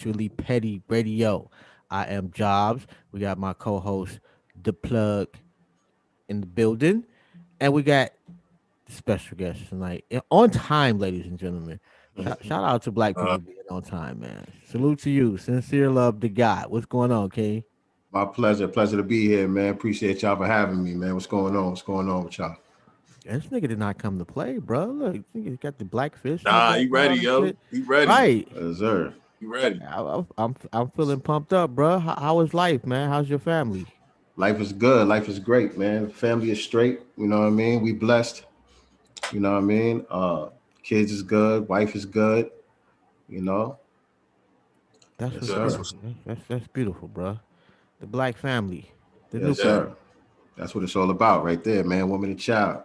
Truly Petty Radio. I am Jobs. We got my co-host, The Plug, in the building, and we got special guest tonight. On time, ladies and gentlemen. Shout out to black Uh, people being on time, man. Salute to you. Sincere love to God. What's going on, King? My pleasure. Pleasure to be here, man. Appreciate y'all for having me, man. What's going on? What's going on with y'all? This nigga did not come to play, bro. Look, nigga got the black fish in the nah, he ready, background and yo. shit. He ready. Right. Yes, sir. He ready. I'm feeling pumped up, bro. How is life, man? How's your family? Life is good. Life is great, man. Family is straight. You know what I mean? We blessed. You know what I mean? Kids is good. Wife is good. You know? That's Yes, what's That's sir. beautiful. what's That's beautiful, bro. The black family, the Yes, yeah. nucleus. sir. That's what it's all about right there, man. Woman and child.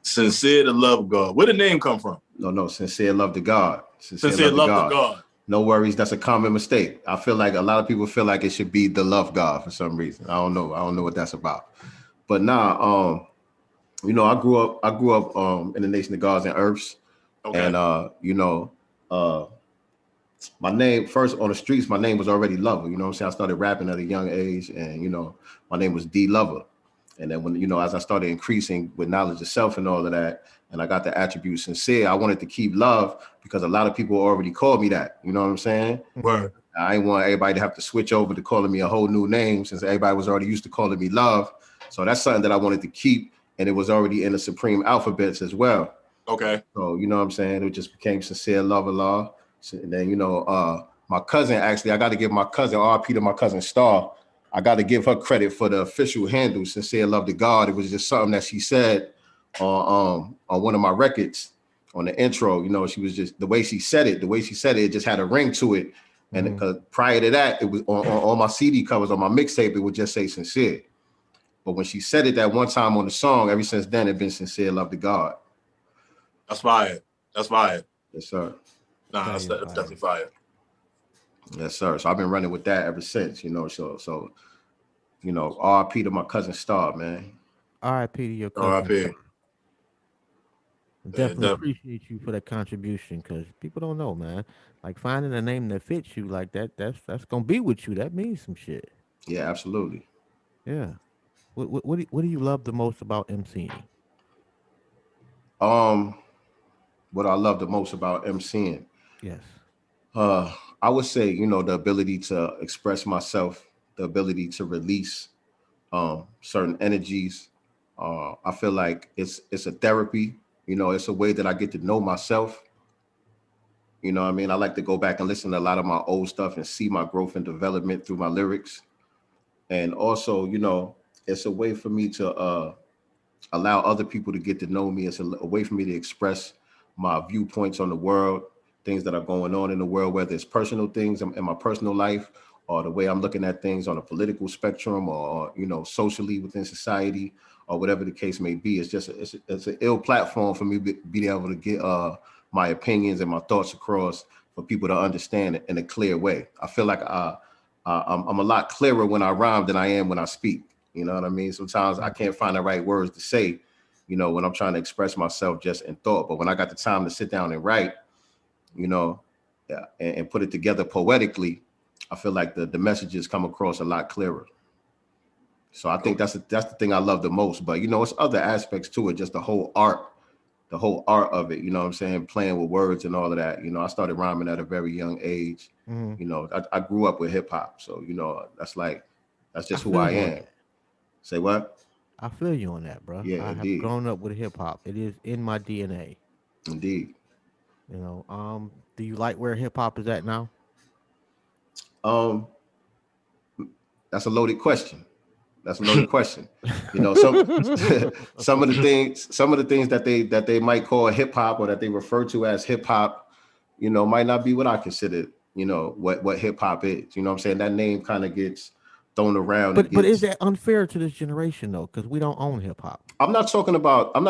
Sincere to love God. Where the name come from? No. Sincere love to God. Sincere Sincere love to love to God. God. No worries. That's a common mistake. I feel like a lot of people feel like it should be the love God for some reason. I don't know. I don't know what that's about. But nah, I grew up in the nation of gods and earths. Okay. And uh my name first on the streets, my name was already Lover. You know what I'm saying? I started rapping at a young age, and my name was D Lover. And then when as I started increasing with knowledge of self and all of that, and I got the attribute sincere, I wanted to keep love because a lot of people already called me that. You know what I'm saying? Mhm. Word. I didn't want everybody to have to switch over to calling me a whole new name since everybody was already used to calling me Love. So that's something that I wanted to keep, and it was already in the supreme alphabets as well. Okay. So you know what I'm saying? It just became Sincere Love Allah. And then my cousin actually, I got to give my cousin RP to my cousin Star. I got to give her credit for the official handle, Sincere Love to God. It was just something that she said on one of my records on the intro. She was just the way she said it. The way she said it, it just had a ring to it. And Mhm. because prior to that, it was on all my CD covers on my mixtape, it would just say Sincere. But when she said it that one time on the song, ever since then, it been Sincere Love to God. That's fire. That's fire. Yes, sir. Nah, That that's, is that's fire. definitely fire. Yes, sir. So I've been running with that ever since, so RP to my cousin Star, man. R.I.P. to your cousin. R.I.P. Yeah, Definitely appreciate you for that contribution, because people don't know, man. Like finding a name that fits you like that, that's gonna be with you. That means some shit. Yeah, absolutely. Yeah. What do you love the most about MCing? Um, what I love the most about MCing, Yes. uh, I would say, the ability to express myself, the ability to release certain energies. I feel like it's a therapy. It's a way that I get to know myself. You know what I mean? I like to go back and listen to a lot of my old stuff and see my growth and development through my lyrics. And also, it's a way for me to allow other people to get to know me. It's a way for me to express my viewpoints on the world, things that are going on in the world, whether it's personal things in my personal life or the way I'm looking at things on a political spectrum or socially within society or whatever the case may be. It's just it's an ill platform for me to be able to get my opinions and my thoughts across for people to understand it in a clear way. I feel like I'm a lot clearer when I rhyme than I am when I speak. You know what I mean? Sometimes I can't find the right words to say, when I'm trying to express myself just in thought. But when I got the time to sit down and write, you know, yeah, and put it together poetically, I feel like the messages come across a lot clearer. So I think that's the thing I love the most. But it's other aspects to it, just the whole art of it. You know what I'm saying? Playing with words and all of that. I started rhyming at a very young age. Hmm. I grew up with hip hop, so that's I just who feel I you on am. that. Say what? I feel you on that, bro. Yeah, I have indeed, grown up with hip hop. It is in my DNA. indeed. Do you like where hip hop is at now? Um, that's a loaded question. That's a loaded question. Some some of the things that they might call hip hop or that they refer to as hip hop, might not be what I consider, what hip hop is. You know what I'm saying? That name kind of gets thrown around and But is gets that unfair to this generation though? Because we don't own hip hop. I'm not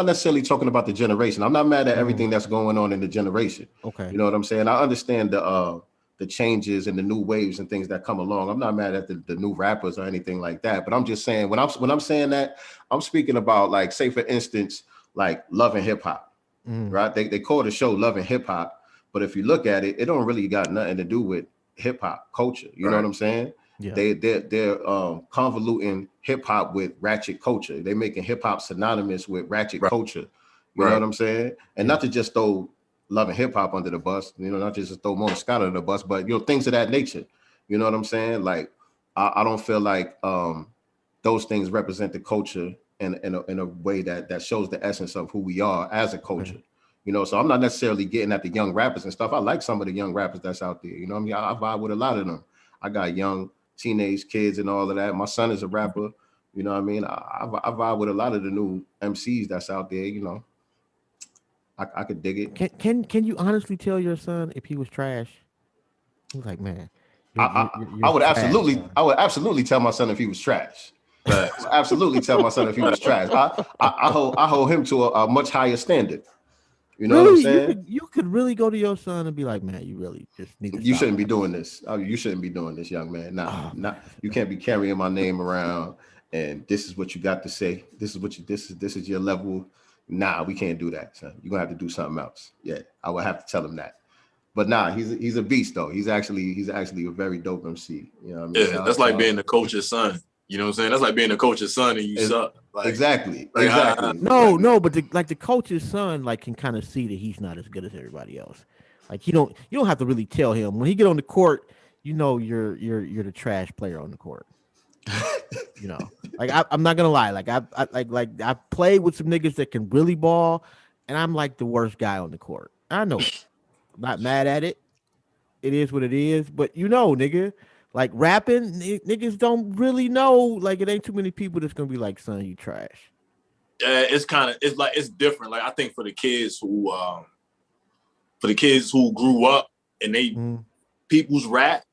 necessarily talking about the generation. I'm not mad at Mm, everything that's going on in the generation. okay. You know what I'm saying? I understand the changes and the new waves and things that come along. I'm not mad at the new rappers or anything like that. But I'm just saying when I'm saying that, I'm speaking about, like, say for instance, like Love and Hip Hop, Mm, right? They call the show Love and Hip Hop, but if you look at it, it don't really got nothing to do with hip hop culture. You know Right. what I'm saying? Yeah. They're convoluting hip hop with ratchet culture. They're making hip hop synonymous with ratchet Right. culture. You know Right. what I'm saying? And Yeah. not to just throw Love and Hip Hop under the bus, you know, not just to throw Mona Scott under the bus, but you know, things of that nature. You know what I'm saying? Like, I don't feel like those things represent the culture in a way that shows the essence of who we are as a culture. Okay. You know, so I'm not necessarily getting at the young rappers and stuff. I like some of the young rappers that's out there. You know what I mean? I vibe with a lot of them. I got young teenage kids and all of that. My son is a rapper. You know what I mean? I vibe with a lot of the new MCs that's out there. You know, I could dig it. Can you honestly tell your son if he was trash? He's like, man, I, I you're would trash, absolutely, son. I would absolutely tell my son if he was trash. Facts. Absolutely tell my son if he was trash. I hold him to a much higher standard. You know what I'm Really, saying? you could really go to your son and be like, man, you really just need to You stop shouldn't be rapping." doing this. You shouldn't be doing this, young man. Oh, Not you can't be carrying my name around. And this is what you got to say. This is what you. This is your level. Nah, we can't do that, son. You're gonna have to do something else. Yeah, I would have to tell him that. But nah, he's a beast though. He's actually a very dope MC. You know what I mean? Yeah, that's like being the coach's son. You know what I'm saying? That's like being the coach's son and you suck. Like, exactly. No, but the coach's son like can kind of see that he's not as good as everybody else. Like you don't have to really tell him when he get on the court. You know you're the trash player on the court. You know, like I'm not gonna lie. Like I played with some niggas that can really ball, and I'm like the worst guy on the court. I know it. I'm not mad at it. It is what it is. But you know, nigga, like rapping, niggas don't really know. Like it ain't too many people that's gonna be like, son, you trash. it's like it's different. Like I think for the kids who grew up and they Mm. people's rap,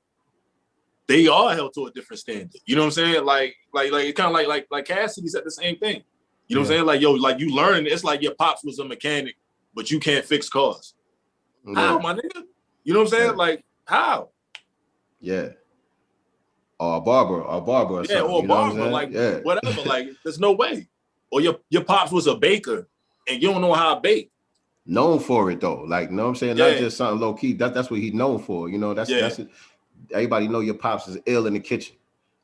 they are held to a different standard. You know what I'm saying? Like it kind of like Cassidy said the same thing. You know what I'm saying? Like, yo, like you learn, it's like your pops was a mechanic, but you can't fix cars. Yeah. How, my nigga? You know what I'm saying? Yeah. Like, how? Yeah. Or a barber or Yeah, something. or a You know what I'm barber, saying? like Yeah. whatever. Like, there's no way. Or your pops was a baker and you don't know how to bake. Known for it though. Like, you know what I'm saying? Yeah. Not just something low key. That's what he's known for. You know, that's it. Everybody know your pops is ill in the kitchen.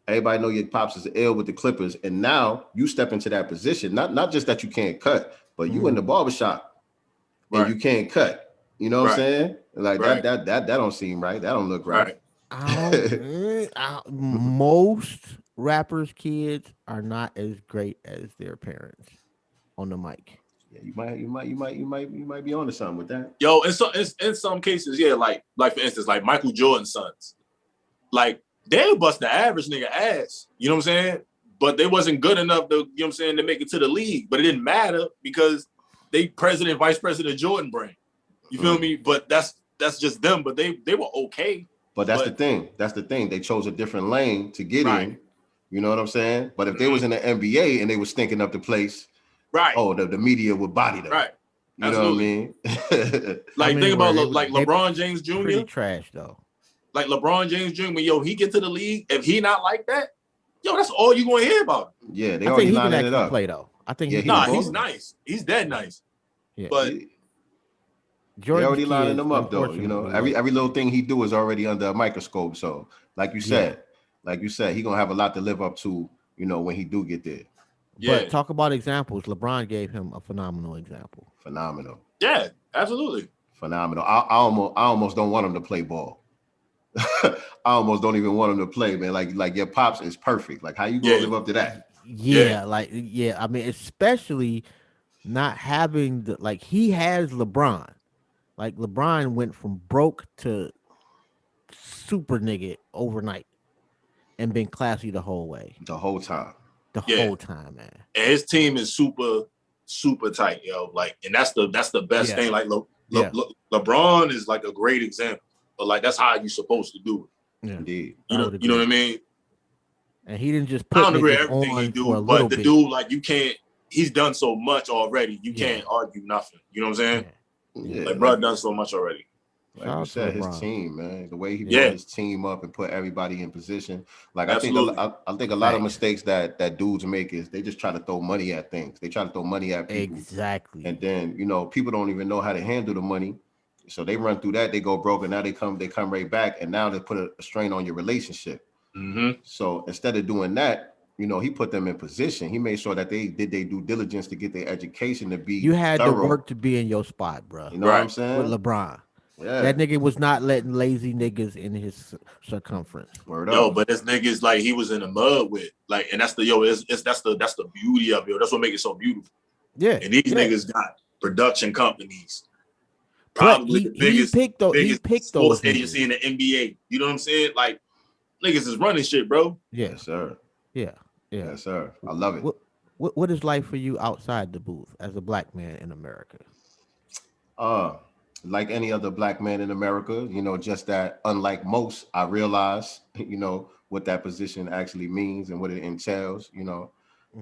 Everybody know your pops is ill with the clippers. And now you step into that position. Not just that you can't cut, but you in the barbershop and Right. you can't cut. You know what I'm Right. saying? Like Right. that don't seem right. That don't look right. Most rappers' kids are not as great as their parents on the mic. Yeah, you might be onto something with that. Yo, in some cases, yeah, like for instance, like Michael Jordan's sons, like they bust the average nigga ass. You know what I'm saying? But they wasn't good enough to, you know what I'm saying, to make it to the league. But it didn't matter because they president, vice president Jordan brain. You feel me? But that's just them. But they were okay. But that's the thing. That's the thing. They chose a different lane to get in. You know what I'm saying? But if they was in the NBA and they was stinking up the place, right? Oh, the media would body them. Right. You know what I mean? Like think about like LeBron James Jr. Pretty trash though. Like LeBron James Jr. When he get to the league, if he not like that, yo, that's all you gonna hear about. Yeah, they I already think he can lining it actually up. play though. I think he's nice. He's dead nice. Yeah. But they already lining them up though. You know, every little thing he do is already under a microscope. So, like you said, he gonna have a lot to live up to. You know, when he do get there. But talk about examples. LeBron gave him a phenomenal example. Phenomenal. Yeah, absolutely. Phenomenal. I almost don't want him to play ball. I almost don't even want him to play, man. Like your pops is perfect. Like how you gonna live up to that? Yeah. I mean, especially not having the like he has LeBron. Like LeBron went from broke to super nigga overnight and been classy the whole way. The whole time. The whole time, man. And his team is super, super tight, yo. Like, and that's the best thing. Like LeBron is like a great example. But like that's how you're supposed to do it. Yeah. Indeed. You know what I mean? And he didn't just put I don't agree with everything he do, but the dude, like you can't, he's done so much already. You can't argue nothing. You know what I'm saying? Yeah. Like bro done so much already. Like you said, his team, man, the way he brought his team up and put everybody in position. Like I think a lot of mistakes that dudes make is they just try to throw money at things. They try to throw money at people. Exactly. And then, you know, people don't even know how to handle the money. So they run through that, they go broke, and now they come right back, and now they put a strain on your relationship. Mm-hmm. So instead of doing that, you know, he put them in position. He made sure that they did their due diligence to get their education to be You had to thorough. work to be in your spot, bro. You know what I'm Right. saying? With LeBron, Yeah. that nigga was not letting lazy niggas in his circumference. Word Yo, up. but this nigga's like he was in the mud with like, and that's the that's the beauty of it. That's what makes it so beautiful. Yeah, And these yeah. niggas got production companies, But probably the he picked biggest those sports niggas. agency in the NBA. You know what I'm saying? Like niggas is running shit, bro. Yeah, Yes, sir. yeah, yeah. Yes, sir. I love it. What is life for you outside the booth as a black man in America? Like any other black man in America, you know, just that unlike most, I realize, you know, what that position actually means and what it entails. You know,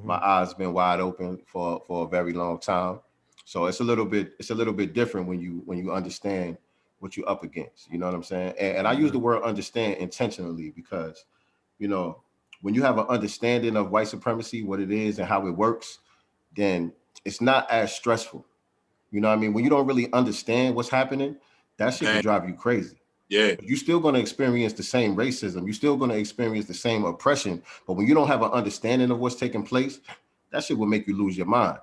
my eyes been wide open for a very long time. So it's a little bit different when you understand what you're up against. You know what I'm saying? And I use the word understand intentionally because, you know, when you have an understanding of white supremacy, what it is and how it works, then it's not as stressful. You know what I mean? When you don't really understand what's happening, that shit can drive you crazy. Yeah. You're still going to experience the same racism. You're still going to experience the same oppression. But when you don't have an understanding of what's taking place, that shit will make you lose your mind.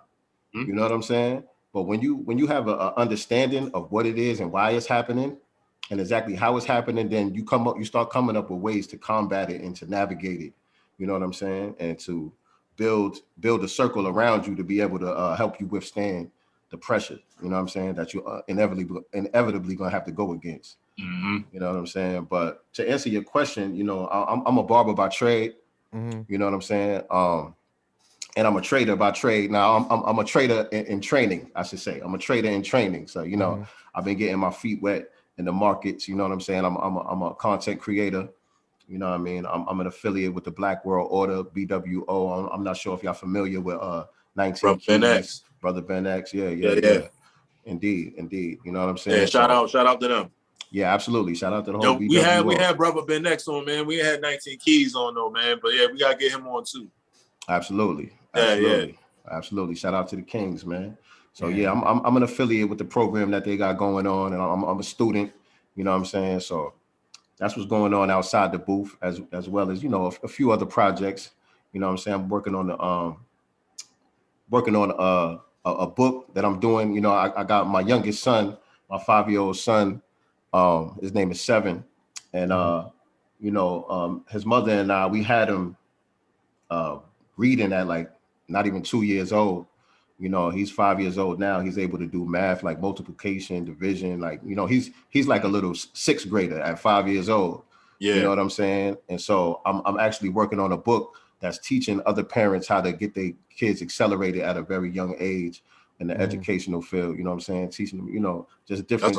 Mm-hmm. You know what I'm saying? But when you have an understanding of what it is and why it's happening and exactly how it's happening, then you start coming up with ways to combat it and to navigate it. You know what I'm saying? And to build a circle around you to be able to help you withstand the pressure, you know what I'm saying, that you inevitably gonna have to go against. Mm-hmm. You know what I'm saying? But to answer your question, you know, I'm a barber by trade. Mm-hmm. You know what I'm saying? And I'm a trader by trade. Now I'm a trader in training, I should say. I'm a trader in training. So, you know, I've been getting my feet wet in the markets. You know what I'm saying? I'm a content creator. You know what I mean? I'm an affiliate with the Black World Order, BWO. I'm not sure if y'all familiar with 19 Keys. Brother Ben X. Yeah. Indeed. You know what I'm saying? Yeah, shout out to them. Yeah, absolutely. Shout out to the whole BWO. We had Brother Ben X on, man. We had 19 Keys on though, man. But yeah, we gotta get him on too. Absolutely. Shout out to the Kings, man. So yeah, Yeah. I'm an affiliate with the program that they got going on, and I'm a student. You know what I'm saying? So that's what's going on outside the booth, as well as, you know, a few other projects. You know what I'm saying? I'm working on a book that I'm doing. You know, I got my youngest son, my 5-year-old son. His name is Seven, and you know, his mother and I, we had him reading at like not even 2 years old. You know, he's 5 years old now. He's able to do math like multiplication, division. Like, you know, he's like a little sixth grader at 5 years old. Yeah. You know what I'm saying? And so I'm actually working on a book that's teaching other parents how to get their kids accelerated at a very young age in the educational field. You know what I'm saying? Teaching them, you know, just different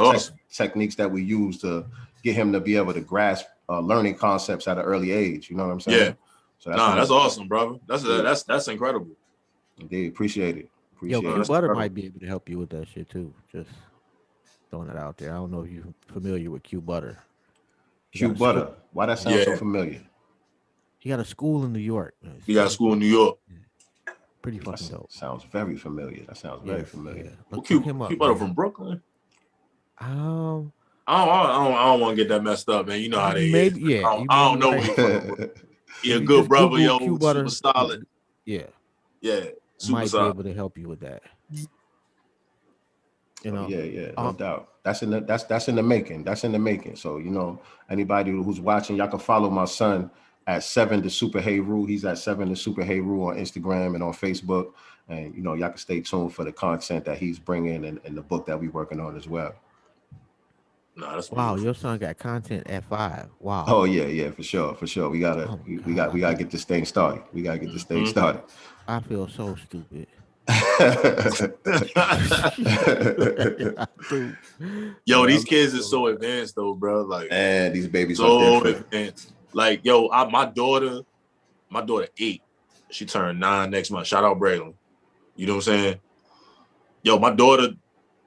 techniques that we use to get him to be able to grasp learning concepts at an early age. You know what I'm saying? Yeah. So that's awesome, brother. That's incredible. Indeed. Appreciate it. Yo, Q Butter might be able to help you with that shit too. Just throwing it out there. I don't know if you're familiar with Q Butter. Q Butter. Why that sounds so familiar? He got a school in New York. He got a school in New York. Pretty fucking dope. Sounds very familiar. That sounds very familiar. Yeah. Well, Q Butter from Brooklyn. I don't want to get that messed up, man. You know how they is. Yeah. I don't know where he from. He a good brother, yo. Q Butter, super solid. Yeah. Yeah. Super might solid. Be able to help you with that. You know. Yeah. No doubt. That's in the making. That's in the making. So, you know, anybody who's watching, y'all can follow my son at 7 the Super Heru. He's at 7 the Super Heru on Instagram and on Facebook. And, you know, y'all can stay tuned for the content that he's bringing and the book that we're working on as well. Nah, that's wow, your son got content at 5. Wow. Oh yeah, for sure. We gotta get this thing started. I feel so stupid. Yo, these kids are so advanced though, bro. Like, and these babies so are different. Advanced. Like, yo, my daughter 8. She turned 9 next month. Shout out Braylon. You know what I'm saying? Yo, my daughter,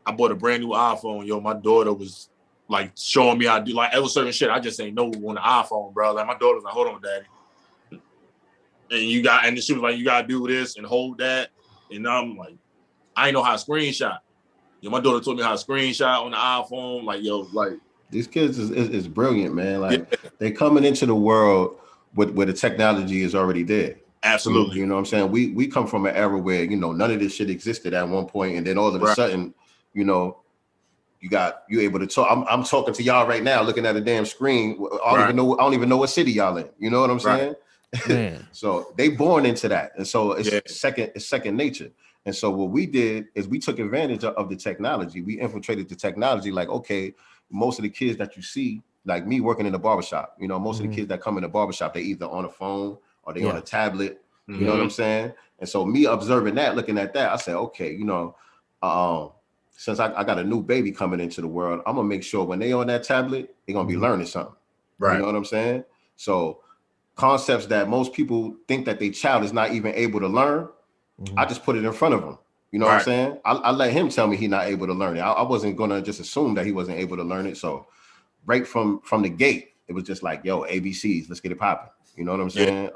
I bought a brand new iPhone. Yo, my daughter was like showing me how to do like ever certain shit. I just ain't know on the iPhone, bro. Like my daughter was like, hold on, daddy. And she was like, you gotta do this and hold that. And I'm like, I ain't know how to screenshot. my daughter told me how to screenshot on the iPhone. Like, yo, like these kids is brilliant, man. Like yeah, they coming into the world where the technology is already there. absolutely. You know what I'm saying? We come from an era where, you know, none of this shit existed at one point, and then all of a Right. sudden, you know, you able to talk. I'm talking to y'all right now, looking at a damn screen. I don't even know what city y'all in. You know what I'm saying? Man. So they born into that, and so it's Yeah. second nature. And so what we did is we took advantage of the technology. We infiltrated the technology. Like, okay, most of the kids that you see, like me working in the barbershop, you know, most of the kids that come in the barbershop, they either on a phone or they on a tablet. You know what I'm saying? And so me observing that, looking at that, I said, okay, you know, since I got a new baby coming into the world, I'm gonna make sure when they on that tablet, they're gonna be learning something. Right. You know what I'm saying? So concepts that most people think that their child is not even able to learn, I just put it in front of them. You know what I'm saying? I let him tell me he's not able to learn it. I wasn't gonna just assume that he wasn't able to learn it. So right from the gate, it was just like, yo, ABCs, let's get it popping. You know what I'm saying?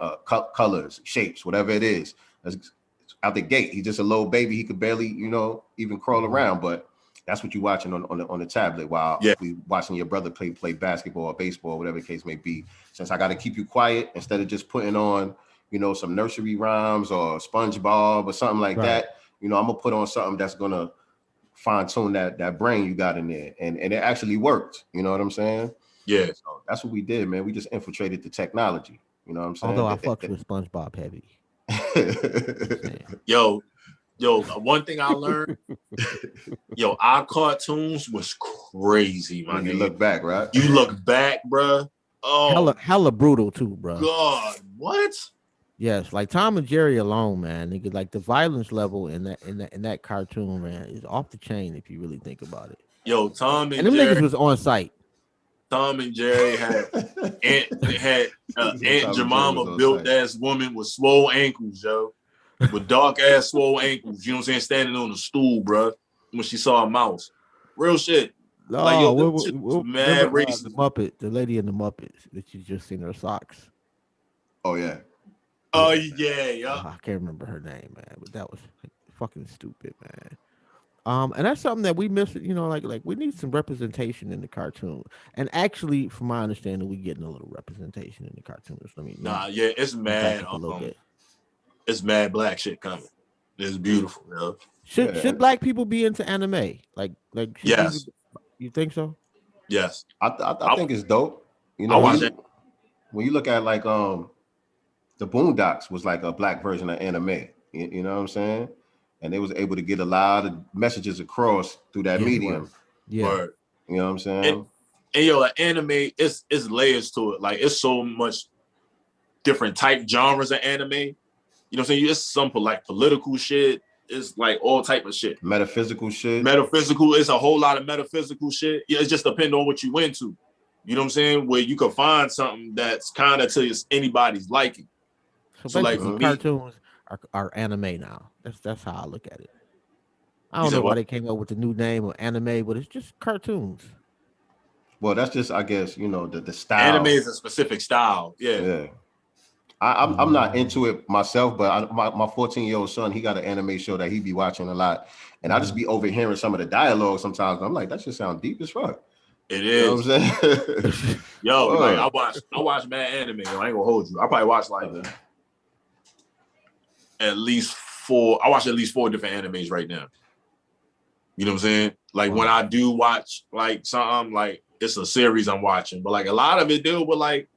Colors, shapes, whatever it is. Out the gate, he's just a little baby. He could barely, you know, even crawl around. But that's what you're watching on the tablet while we watching your brother play basketball or baseball, whatever the case may be. Since I got to keep you quiet instead of just putting on, you know, some nursery rhymes or SpongeBob or something like that. You know, I'm gonna put on something that's gonna fine tune that brain you got in there, and it actually worked. You know what I'm saying? Yeah. So that's what we did, man. We just infiltrated the technology. You know what I'm saying? Although I fucks with SpongeBob heavy. Yo, one thing I learned, our cartoons was crazy, man. You look back, right? You look back, bro. Oh, hella brutal too, bro. God, what? Yes, like Tom and Jerry alone, man. Nigga, like the violence level in that cartoon, man, is off the chain if you really think about it. Yo, Tom and them Jerry niggas was on site. Tom and Jerry had Aunt Jemima built ass woman with swole ankles, yo. With dark ass swole ankles, you know what I'm saying? Standing on a stool, bro. When she saw a mouse. Real shit. No, like, yo, mad racist. The Muppet, the lady in the Muppets that you just seen her socks. Oh yeah. Oh yeah. I can't remember her name, man, but that was fucking stupid, man. And that's something that we miss, you know, like we need some representation in the cartoon. And actually, from my understanding, we getting a little representation in the cartoons. I mean, it's mad. It's mad black shit coming. It's beautiful, yo. Should black people be into anime? Like yes. You think so? Yes. I think it's dope. You know, when you look at like the Boondocks was like a black version of anime. You know what I'm saying? And they was able to get a lot of messages across through that medium. Word. You know what I'm saying? And yo, anime, it's layers to it. Like it's so much different type genres of anime. You know what I'm saying? It's some like political shit. It's like all type of shit. Metaphysical shit. It's a whole lot of metaphysical shit. Yeah, it just depends on what you into. You know what I'm saying? Where you can find something that's kind of to anybody's liking. So like cartoons are anime now. That's how I look at it. I don't know why they came up with the new name of anime, but it's just cartoons. Well, that's just, I guess, you know, the style. Anime is a specific style. Yeah. I'm not into it myself, but my 14-year-old son, he got an anime show that he be watching a lot, and I just be overhearing some of the dialogue sometimes. I'm like, that just sound deep as fuck. It is. You know what I'm saying? Yo, like I watch mad anime. I ain't gonna hold you. I probably watch like at least 4. I watch at least 4 different animes right now. You know what I'm saying? Like when I do watch like something, like it's a series I'm watching, but like a lot of it deal with like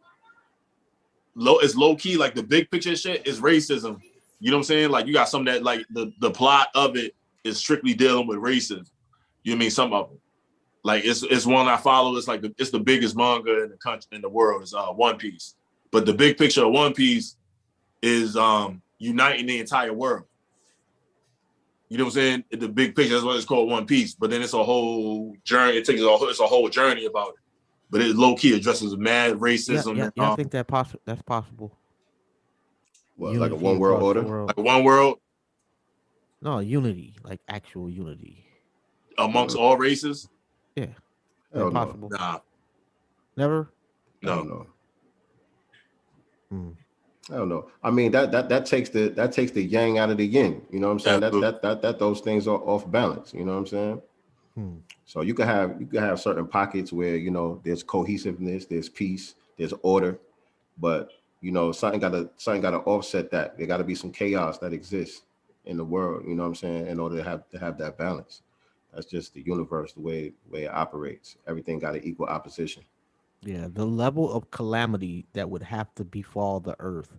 it's low key, like the big picture shit is racism. You know what I'm saying? Like you got some that like the plot of it is strictly dealing with racism. You know what I mean? Some of them. Like it's one I follow. It's like it's the biggest manga in the country in the world. Is One Piece. But the big picture of One Piece is uniting the entire world. You know what I'm saying? The big picture, that's why it's called One Piece. But then it's a whole journey. It's a whole journey about it. But it low key addresses mad racism. I think that's possible. What, like a one world order? Like one world? No, unity, like actual unity amongst all races. Yeah, possible. Nah, never. No. I don't know. I mean that takes the yang out of the yin. You know what I'm saying? That those things are off balance. You know what I'm saying? So you can have certain pockets where there's cohesiveness, there's peace, there's order, but something gotta offset that. There gotta be some chaos that exists in the world. You know what I'm saying? In order to have that balance. That's just the universe, the way it operates. Everything got an equal opposition. Yeah, the level of calamity that would have to befall the earth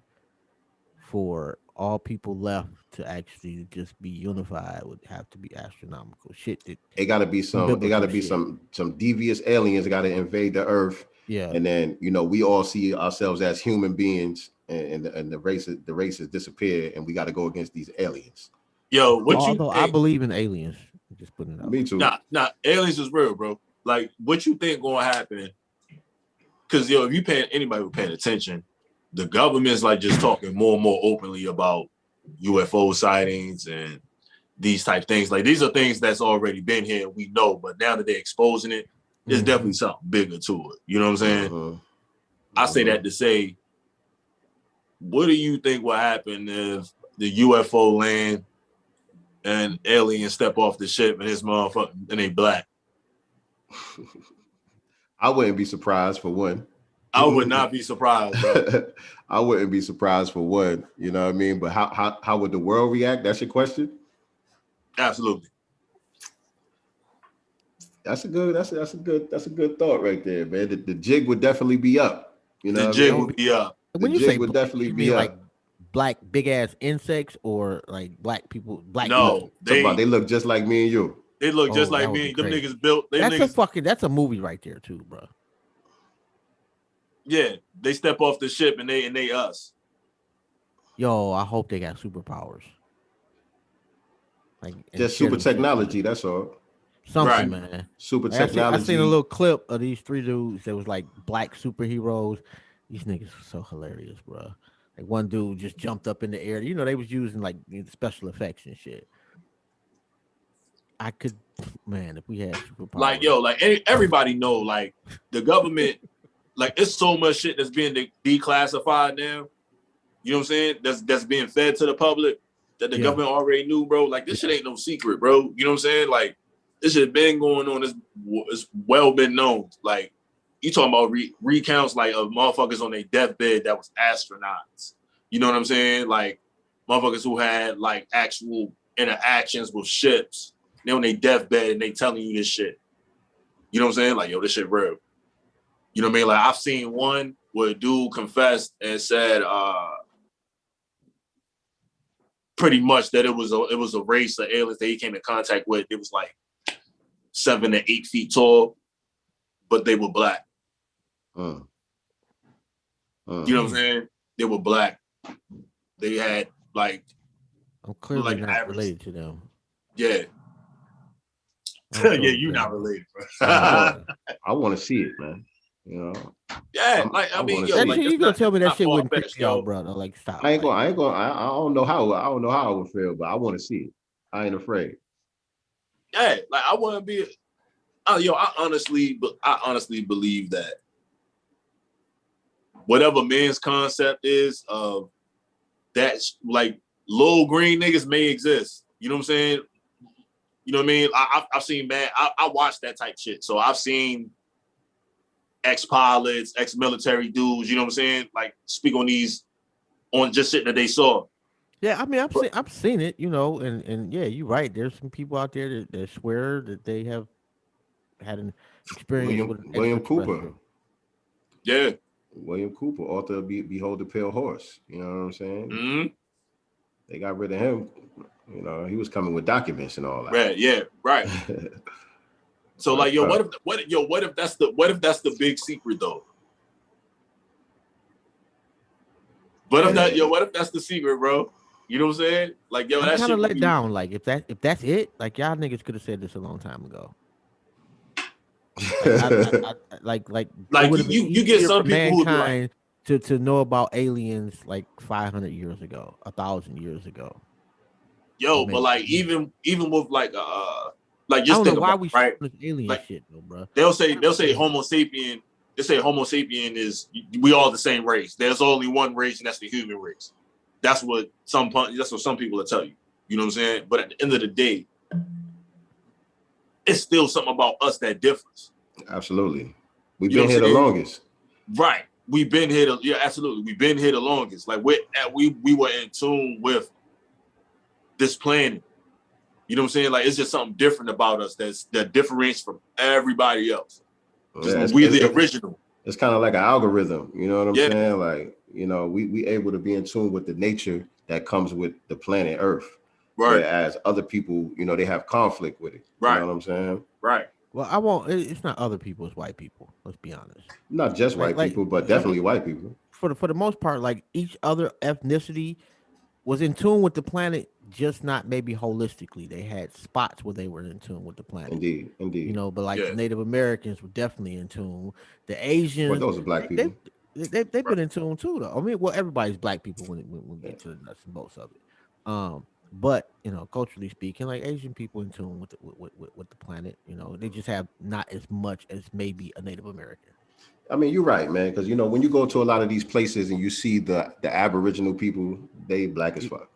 for all people left to actually just be unified would have to be astronomical. Shit that It gotta biblical be shit. some devious aliens that gotta invade the earth, Yeah. and then we all see ourselves as human beings, and the races disappear, and we got to go against these aliens. Yo, what you Although I think? believe in aliens. Just putting it out. Me too. Nah, aliens is real, bro. Like, what you think gonna happen? Because if you anybody who paying attention, the government's like just talking more and more openly about UFO sightings and these type things. Like, these are things that's already been here, we know, but now that they're exposing it, there's definitely something bigger to it. You know what I'm saying? I say that to say, what do you think will happen if the UFO land and aliens step off the ship and this motherfucker and they black? I wouldn't be surprised for one. I would not be surprised, bro. I wouldn't be surprised for one. You know what I mean? But how would the world react? That's your question? Absolutely. That's a good thought right there, man. The jig would definitely be up. The jig would be up. When The you say jig would black, definitely you be mean up. like black big ass insects or like black people? No, they look just like me and you. They look just that like would me. be Them crazy. niggas built. That's a movie right there too, bro. Yeah, they step off the ship and they us. Yo, I hope they got superpowers. Like Just super technology. That's all. Something, Right. man. Super I technology. seen a little clip of these three dudes that was like black superheroes. These niggas were so hilarious, bro. Like one dude just jumped up in the air. They was using like special effects and shit. I could, man, if we had superpowers. Like, yo, like everybody know, like the government, like it's so much shit that's being declassified now. You know what I'm saying? That's being fed to the public that the government already knew, bro. Like, this shit ain't no secret, bro. You know what I'm saying? Like, this shit been going on. It's well been known. Like, you talking about recounts like of motherfuckers on their deathbed that was astronauts. You know what I'm saying? Like, motherfuckers who had like actual interactions with ships. They on their deathbed and they telling you this shit. You know what I'm saying? Like, yo, this shit real. You know what I mean? Like, I've seen one where a dude confessed and said, pretty much that it was a race of aliens that he came in contact with. It was like 7 to 8 feet tall, but they were black. You know what I'm saying? They were black. They had like, I'm clearly like not average. related to them. Yeah. I'm Yeah, totally you not down. related, bro. I want to see it, man. Yeah, like I mean, yo, That like, shit, you it's gonna not- tell me it's that not shit wouldn't far-fetched, freak you out, yo. brother? Like, stop. I don't know how I would feel, but I want to see it. I ain't afraid. Yeah, like I want to be. I honestly believe that whatever man's concept is of that, like little green niggas may exist. You know what I'm saying? You know what I mean? I've seen I watched that type shit. So I've seen ex-pilots, ex-military dudes. You know what I'm saying? Like speak on just shit that they saw. Yeah, I mean, I've seen it, and yeah, you're right. There's some people out there that swear that they have had an experience with an William Cooper. extraterrestrial. Yeah. William Cooper, author of Behold the Pale Horse. You know what I'm saying? Mm-hmm. They got rid of him. He was coming with documents and all that. Right. Yeah. Right. So like, yo, what if that's the big secret though? What if that's the secret, bro? You know what I'm saying? Like, yo, I'm that kind shit of would let be- down. Like, if that's it, like y'all niggas could have said this a long time ago. Like, Like, it would've been you get easier some for people who be like, mankind to know about aliens like 500 years ago, 1,000 years ago. yo, but like even with like I just don't think know why about we it, right? this alien Like, shit though, bro. They'll say Homo sapien. They say Homo sapien is we all the same race. There's only one race, and that's the human race. That's what some people will tell you. You know what I'm saying? But at the end of the day, it's still something about us that differs. Absolutely. We've You know been here what the I'm saying? longest. Right. We've been here. Yeah, absolutely. We've been here the longest. Like we were in tune with this planet. You know what I'm saying? Like it's just something different about us that differentiates from everybody else. Just Yeah, we're the original. It's kind of like an algorithm. You know what I'm Yeah. saying? Like, you know, we able to be in tune with the nature that comes with the planet Earth. Right. Whereas other people, you know, they have conflict with it. Right. You know what I'm saying? Right. Well, I won't. It's not other people. It's white people. Let's be honest. Not just white people, but definitely white people. For the most part, like each other ethnicity was in tune with the planet, just not maybe holistically. They had spots where they were in tune with the planet. Indeed. You know, but like Yeah. the Native Americans were definitely in tune. The Well, Asians, those are black people. they've been in tune too, though. I mean, well, everybody's black people when we get to the nuts and bolts of it. But you know, culturally speaking, like Asian people in tune with the planet. You know, they just have not as much as maybe a Native American. I mean, you're right, man. Because you know, when you go to a lot of these places and you see the Aboriginal people, they black as fuck.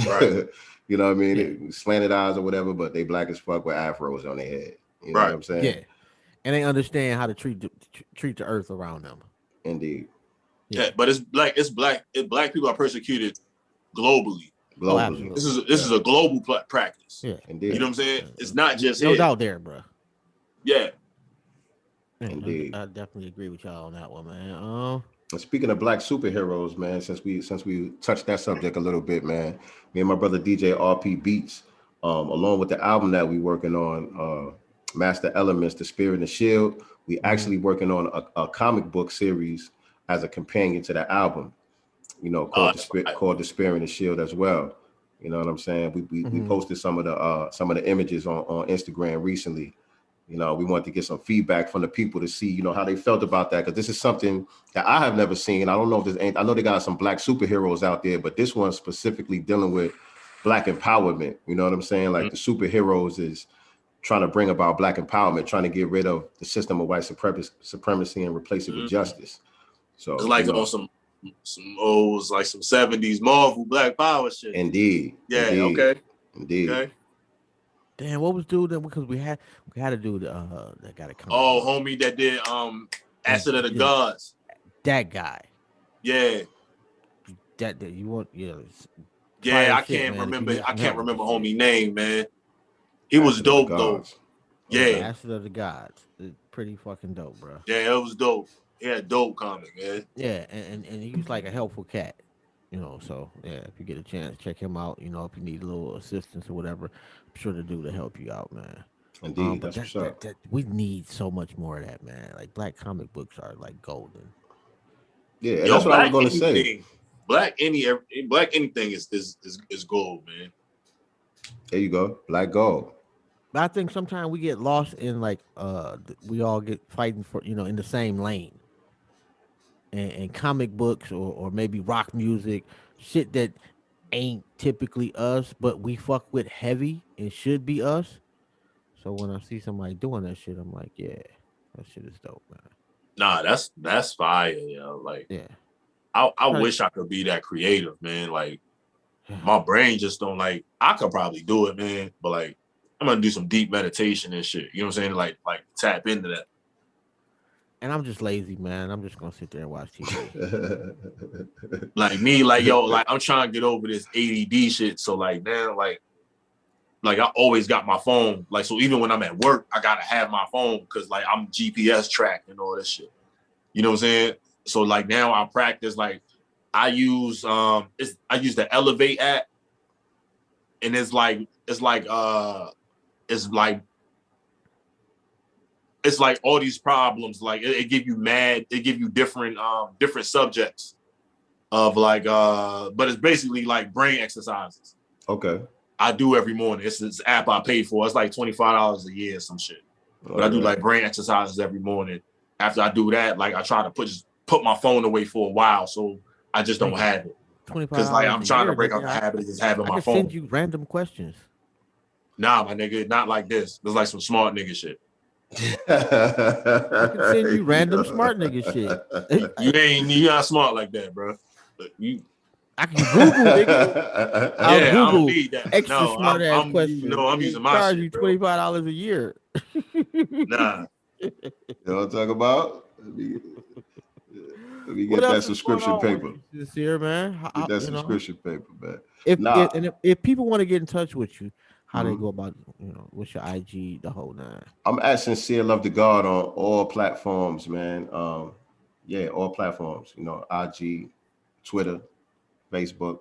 Right. You know what I mean? Yeah. Slanted eyes or whatever, but they black as fuck with afros on their head. You know Right. what I'm saying? Yeah, and they understand how to treat the earth around them. Indeed. Yeah, but it's black people are persecuted globally. Oh, Globally. absolutely. This is a global practice. Yeah, Indeed. You know what I'm saying? It's not just no here. doubt there, bro. Yeah. Yeah, Indeed. I definitely agree with y'all on that one, man. And speaking of black superheroes, man, since we touched that subject a little bit, man, me and my brother DJ RP Beats, along with the album that we working on, Master Elements, The Spirit and the Shield, we actually working on a comic book series as a companion to that album, you know, called The Spirit and the Shield as well. You know what I'm saying? We posted some of the images on Instagram recently. You know, we wanted to get some feedback from the people to see, you know, how they felt about that. Because this is something that I have never seen. I don't know if there's any, I know they got some black superheroes out there, but this one's specifically dealing with black empowerment. You know what I'm saying? Like the superheroes is trying to bring about black empowerment, trying to get rid of the system of white supremacy and replace it with justice. So it's like on some old, like some 70s Marvel Black Power shit. Indeed. Yeah, indeed, okay. Indeed. Okay. Damn, what was dude that because we had to do that got to come. Oh, homie that did Acid of the Gods. That guy. Yeah. That you want Yeah, I can't remember homie name, man. He was Acid dope though. Yeah. Acid of the Gods. It's pretty fucking dope, bro. Yeah, it was dope. He had dope comic, man. Yeah, and he was like a helpful cat. You know, so yeah, if you get a chance, check him out. You know, if you need a little assistance or whatever, I'm sure to do to help you out, man. Indeed, but that's what's up. That we need so much more of that, man. Like black comic books are like golden. Yeah, and that's what I was going to say. Black anything is gold, man. There you go, black gold. But I think sometimes we get lost in like we all get fighting for in the same lane. And comic books or maybe rock music, shit that ain't typically us, but we fuck with heavy and should be us. So when I see somebody doing that shit, I'm like, yeah, that shit is dope, man. Nah, that's fire, yo. Like, yeah, I wish I could be that creative, man. Like, my brain just don't like. I could probably do it, man, but like, I'm gonna do some deep meditation and shit. You know what I'm saying? Like tap into that. And I'm just lazy, man. I'm just gonna sit there and watch TV. Like me, like yo, like I'm trying to get over this ADD shit. So like now, like I always got my phone. Like so, even when I'm at work, I gotta have my phone because like I'm GPS tracked and all this shit. You know what I'm saying? So like now I practice. Like I use the Elevate app, and it's like all these problems, like it give you different subjects of like but it's basically like brain exercises. Okay. I do every morning. It's this app I pay for. It's like $25 a year or some shit. But I do like brain exercises every morning. After I do that, like I try to put my phone away for a while so I just don't have it. Because like I'm trying to break out the habit of just having my phone. I can send you random questions. Nah, my nigga, not like this. There's like some smart nigga shit. I can send you random smart nigga shit. You're not smart like that, bro. I can Google, nigga. I'll Google I don't need that. extra smart ass questions. I'm using my charge shit, you bro. $25 a year. Nah. You know what I'm talking about? Let me What get that else is going subscription on with paper. you, Sincere, man? Get that You know, subscription paper, man. if, Nah, if people want to get in touch with you, how they mhm. go about, what's your IG, the whole nine? I'm at Sincere Love the God on all platforms, man. Yeah, all platforms. IG, Twitter, Facebook.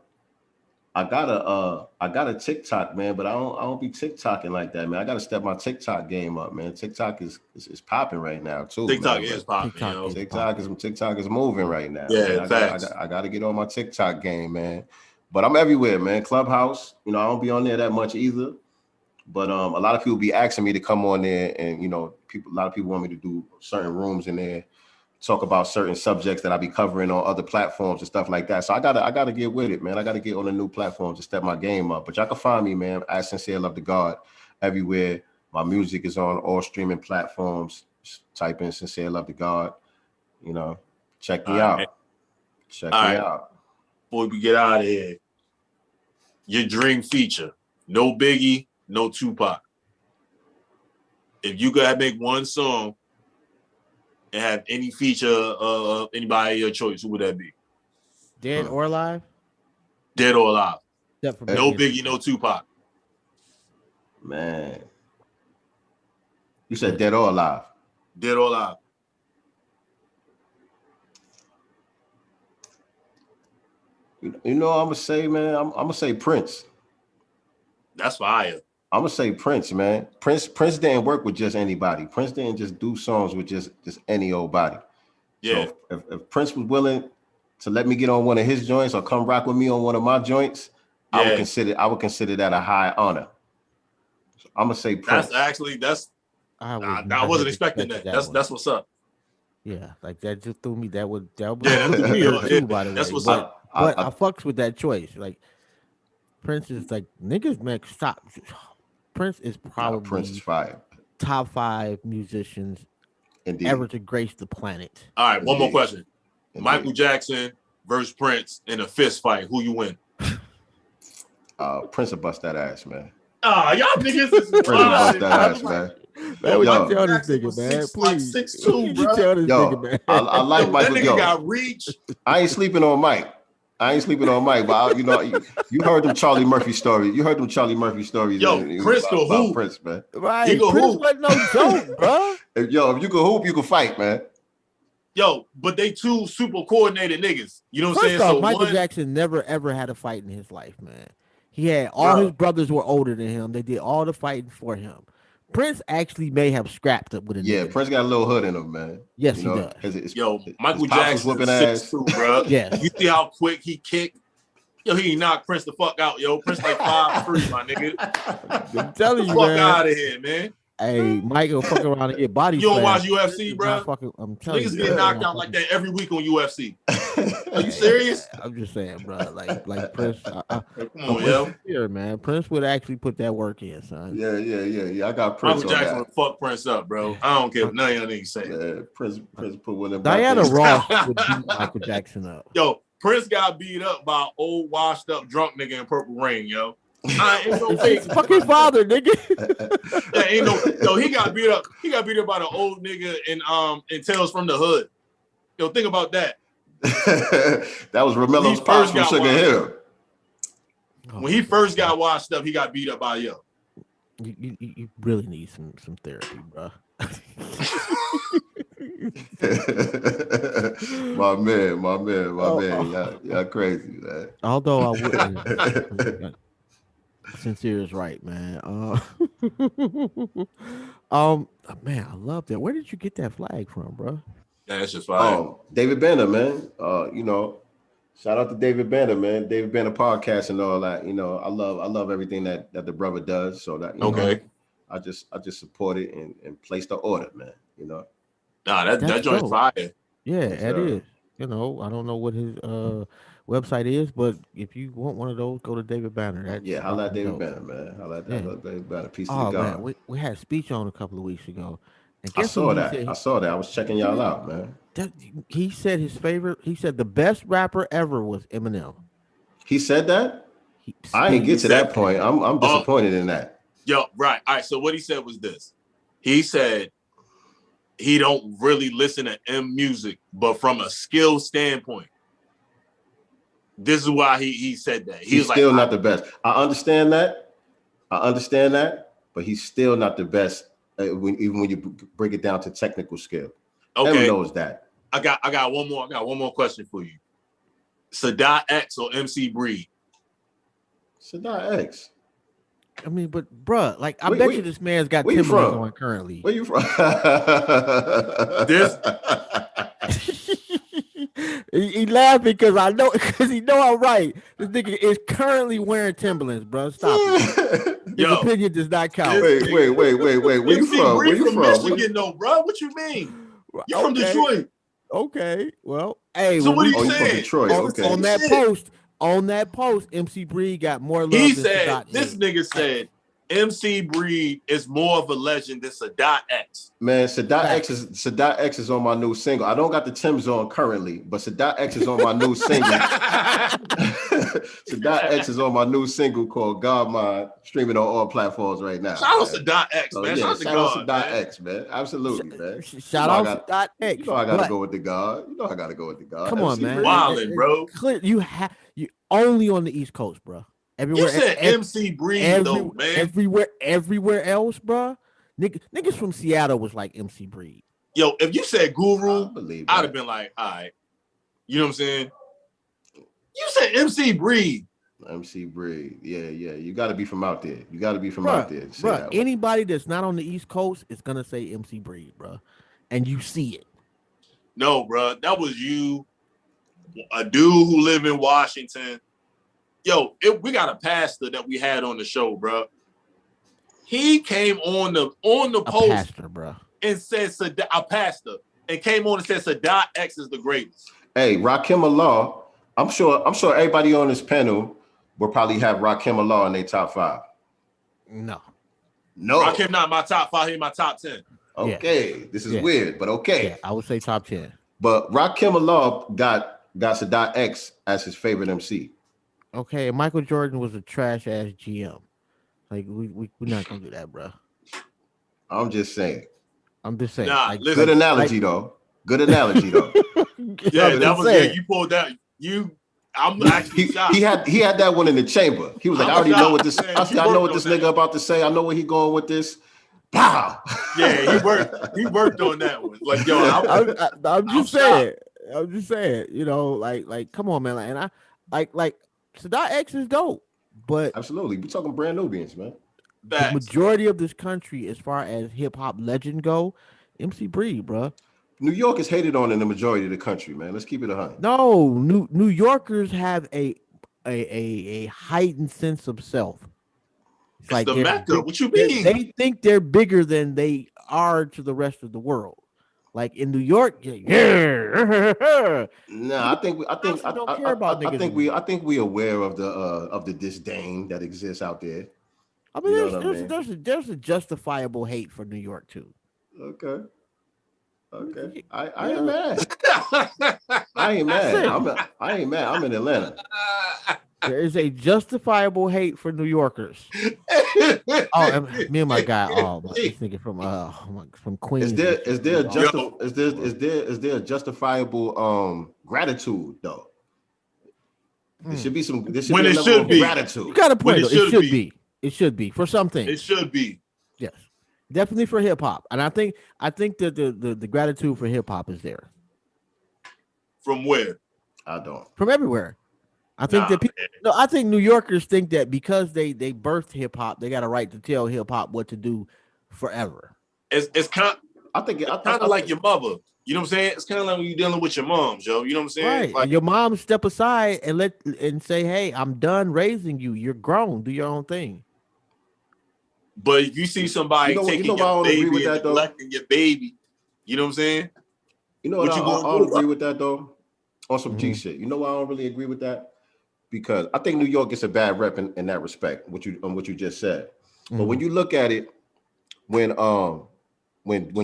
I got a TikTok, man, but I don't be TikToking like that, man. I gotta step my TikTok game up, man. TikTok is popping right now too, TikTok man. is But popping, TikTok yo. is TikTok is moving right now, man. Yeah, I gotta I facts. got I gotta get on my TikTok game, man. But I'm everywhere, man. Clubhouse, I don't be on there that much either. But a lot of people be asking me to come on there, and a lot of people want me to do certain rooms in there, talk about certain subjects that I be covering on other platforms and stuff like that. So I gotta get with it, man. I gotta get on the new platforms to step my game up. But y'all can find me, man. I Sincere Love the God everywhere. My music is on all streaming platforms. Just type in Sincere Love the God. Check me All right. out. Check All me right. out. Before we get out of here, your dream feature. No Biggie, no Tupac. If you could make one song and have any feature of anybody of your choice, who would that be? Dead or alive? Dead or alive. Except for No Biggie. Biggie, no Tupac. Man. You said dead or alive? Dead or alive. I'm gonna say, man. I'm gonna say Prince. That's fire. I'm gonna say Prince, man. Prince didn't work with just anybody. Prince didn't just do songs with just any old body. Yeah. So if Prince was willing to let me get on one of his joints or come rock with me on one of my joints, Yeah. I would consider that a high honor. So I'm gonna say Prince. I wasn't expecting that. That's what's up. Yeah, like that just threw me. That would Yeah, weird too, by the way. that's what's but up. I fucks with that choice. Like Prince is like niggas, man. Stop. Prince is probably Prince is fire. top 5 musicians Indeed. ever to grace the planet. All right, one more question. Indeed. Michael Jackson versus Prince in a fist fight. Who you win? Prince will bust that ass, man. Y'all niggas is Prince will bust that ass, man. Man, what Yo, you tell this nigga, man? Please. 6'2", You bro. tell this Yo, nigga, man. I like Michael. That nigga got reach. I ain't sleeping on Mike. But you heard them Charlie Murphy stories. You heard them Charlie Murphy stories. Yo, Prince go about hoop. Prince, man. Right. He go Prince hoop. wasn't no joke, bro. If you can hoop, you can fight, man. Yo, but they two super coordinated niggas. You know what I'm First saying? off, So Michael Jackson never ever had a fight in his life, man. He had all his brothers were older than him. They did all the fighting for him. Prince actually may have scrapped up with a nigga. Prince got a little hood in him, man. Yes, he does. Michael Jackson whooping 6'2", bro. Yes. You see how quick he kicked? Yo, he knocked Prince the fuck out, yo. Prince like 5'3", my nigga. I'm telling you, fuck man. out of here, man. Hey, Michael, fuck around and get body. You don't watch slammed. UFC, bro? I'm telling Niggas you, get knocked out like that every week on UFC. Are you serious? I'm just saying, bro. Like Prince. Come on, yo. Here, man. Prince would actually put that work in, son. Yeah. I got Prince. Michael Jackson would fuck Prince up, bro. I don't care what none of y'all niggas say. Yeah, Prince put one of them. Diana Ross would beat Michael Jackson up. Yo, Prince got beat up by an old washed up drunk nigga in Purple Rain, yo. Ain't no fake. Fucking father, nigga. Yeah, ain't no. Yo, he got beat up. He got beat up by the old nigga in Tales from the Hood. Yo, think about that. That was Romelo's pops from Sugar Hill. When he first got washed up, he got beat up by yo. You really need some therapy, bro. my man. Y'all crazy, man. Although I wouldn't. Sincere is right, man. Man, I love that. Where did you get that flag from, bro? Yeah, that's just fine. David Banner, man. Shout out to David Banner, man. David Banner podcast and all that. I love everything that the brother does. So that I just support it and place the order, man. Nah, that joint's fire. Yeah, it is. I don't know what his website is, but if you want one of those, go to David Banner. Holla at David Banner, man. Holla at David Banner. Peace to the God. Man, we had a speech on a couple of weeks ago. And I saw that. I was checking y'all out, man. He said his favorite. He said the best rapper ever was Eminem. He said that. I didn't get to that point. I'm disappointed in that. Yo, right. All right. So what he said was this: He said he don't really listen to M music, but from a skill standpoint, this is why he said that. He's still not the best. I understand that, but he's still not the best. Even when you break it down to technical skill, everyone knows that. I got one more. I got one more question for you. Sadat X or MC Breed? Sadat X. I mean, but bruh, like I bet you this man's got Timberlands on currently. Where you from? This he laughing because he know I'm right. This nigga is currently wearing Timberlands, bro. Stop it. His opinion does not count. Wait. Where you from? Where you from? Michigan, though, bro. What you mean? You from Detroit? Okay. Well, hey. So what are you saying? From Detroit. Okay. On that post, MC Breed got more love. He said this nigga said MC Breed is more of a legend than Sadat X. Man, Sadat X is on my new single. I don't got the Timbs on currently, but Sadat X is on my new single. Sadat X is on my new single called God Mine, streaming on all platforms right now. Shout out Sadat X, man. Shout out Sadat X, man. Absolutely, man. Shout out Sadat X. You know I gotta go with the God. You know I gotta go with the God. Come on, man. Wildin', bro. You only on the East Coast, bro. Everywhere, you said MC Breed though, man. Everywhere else, bro. Niggas from Seattle was like MC Breed. Yo, if you said Guru, I'd have been like, all right. You know what I'm saying? You said MC Breed. MC Breed. Yeah. You got to be from out there. You got to be from out there. Bro, anybody that's not on the East Coast is going to say MC Breed, bro. And you see it. No, bro. That was you, a dude who live in Washington. Yo, we got a pastor that we had on the show, bro. He came on the post, pastor, bro, and said a pastor, and came on and said Sadat X is the greatest. Hey, Rakim Allah, I'm sure everybody on this panel will probably have Rakim Allah in their top 5. No. Rakim not my top 5. He my top 10. Okay, this is weird, but okay. Yeah, I would say top 10. But Rakim Allah got Sadat X as his favorite MC. Okay, Michael Jordan was a trash ass GM. Like we're not gonna do that, bro. I'm just saying. Nah, like, good analogy though. Good analogy though. Yeah, that was it. You pulled that. I'm actually shocked. He had that one in the chamber. He was like, I already know what this. I know what this nigga about to say. I know where he going with this. Pow. Yeah, he worked on that one. Like, yo, I'm just saying. I'm just saying. You know, like, come on, man. And I like Sadat X is dope, but absolutely, we talking brand Nubians, man. The majority of this country, as far as hip hop legend go, MC Breed, bro. New York is hated on in the majority of the country, man. Let's keep it 100. No, New Yorkers have a heightened sense of self. It's like the Mecca. What you mean? They think they're bigger than they are to the rest of the world. Like in New York, yeah. No, I think we aware of the disdain that exists out there. I mean, there's a justifiable hate for New York too. Okay. I ain't mad. I ain't mad. I'm in Atlanta. There is a justifiable hate for New Yorkers. Me and my guy, this nigga from Queens. Is there a justifiable gratitude though? There should be some. There should when be it should be gratitude. You got a point. It should be for something. It should be. Yes, definitely for hip hop, and I think that the gratitude for hip hop is there. From where? I don't. From everywhere. I think I think New Yorkers think that because they birthed hip hop, they got a right to tell hip hop what to do forever. It's kind of like your mother. You know what I'm saying? It's kind of like when you're dealing with your mom, Joe. You know what I'm saying? Right. Like, your mom step aside and say, "Hey, I'm done raising you. You're grown. Do your own thing." But if you see somebody taking your baby and neglecting your baby, you know what I'm saying? You know what I don't agree with that though. On some G shit. You know why I don't really agree with that? Because I think New York gets a bad rep in that respect, what you just said. Mm-hmm. But when you look at it, when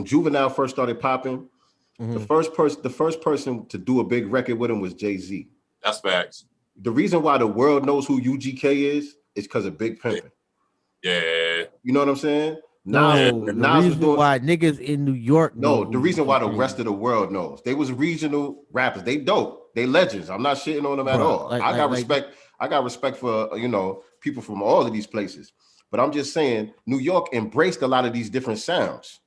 Juvenile first started popping, the first person to do a big record with him was Jay-Z. That's facts. The reason why the world knows who UGK is because of Big Pimpin'. Yeah. You know what I'm saying? No, the Nas was reason doing. why niggas in New York know No, who the reason why the DJ rest is. of the world knows. They was regional rappers. They dope. They legends. I'm not shitting on them at Bruh, all. I got respect. I got respect for people from all of these places. But I'm just saying, New York embraced a lot of these different sounds.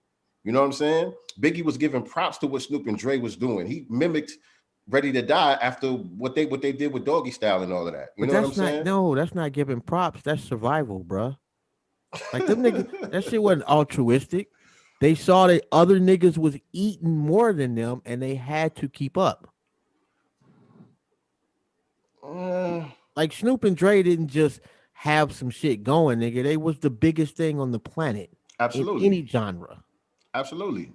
You know what I'm saying? Biggie was giving props to what Snoop and Dre was doing. He mimicked Ready to Die after what they did with Doggy Style and all of that. You but know what I'm that's not saying? no, that's not giving props. That's survival, bruh. Like them niggas, that shit wasn't altruistic. They saw that other niggas was eating more than them, and they had to keep up. Uh, Like Snoop and Dre didn't just have some shit going, nigga. They was the biggest thing on the planet in absolutely, any genre. absolutely.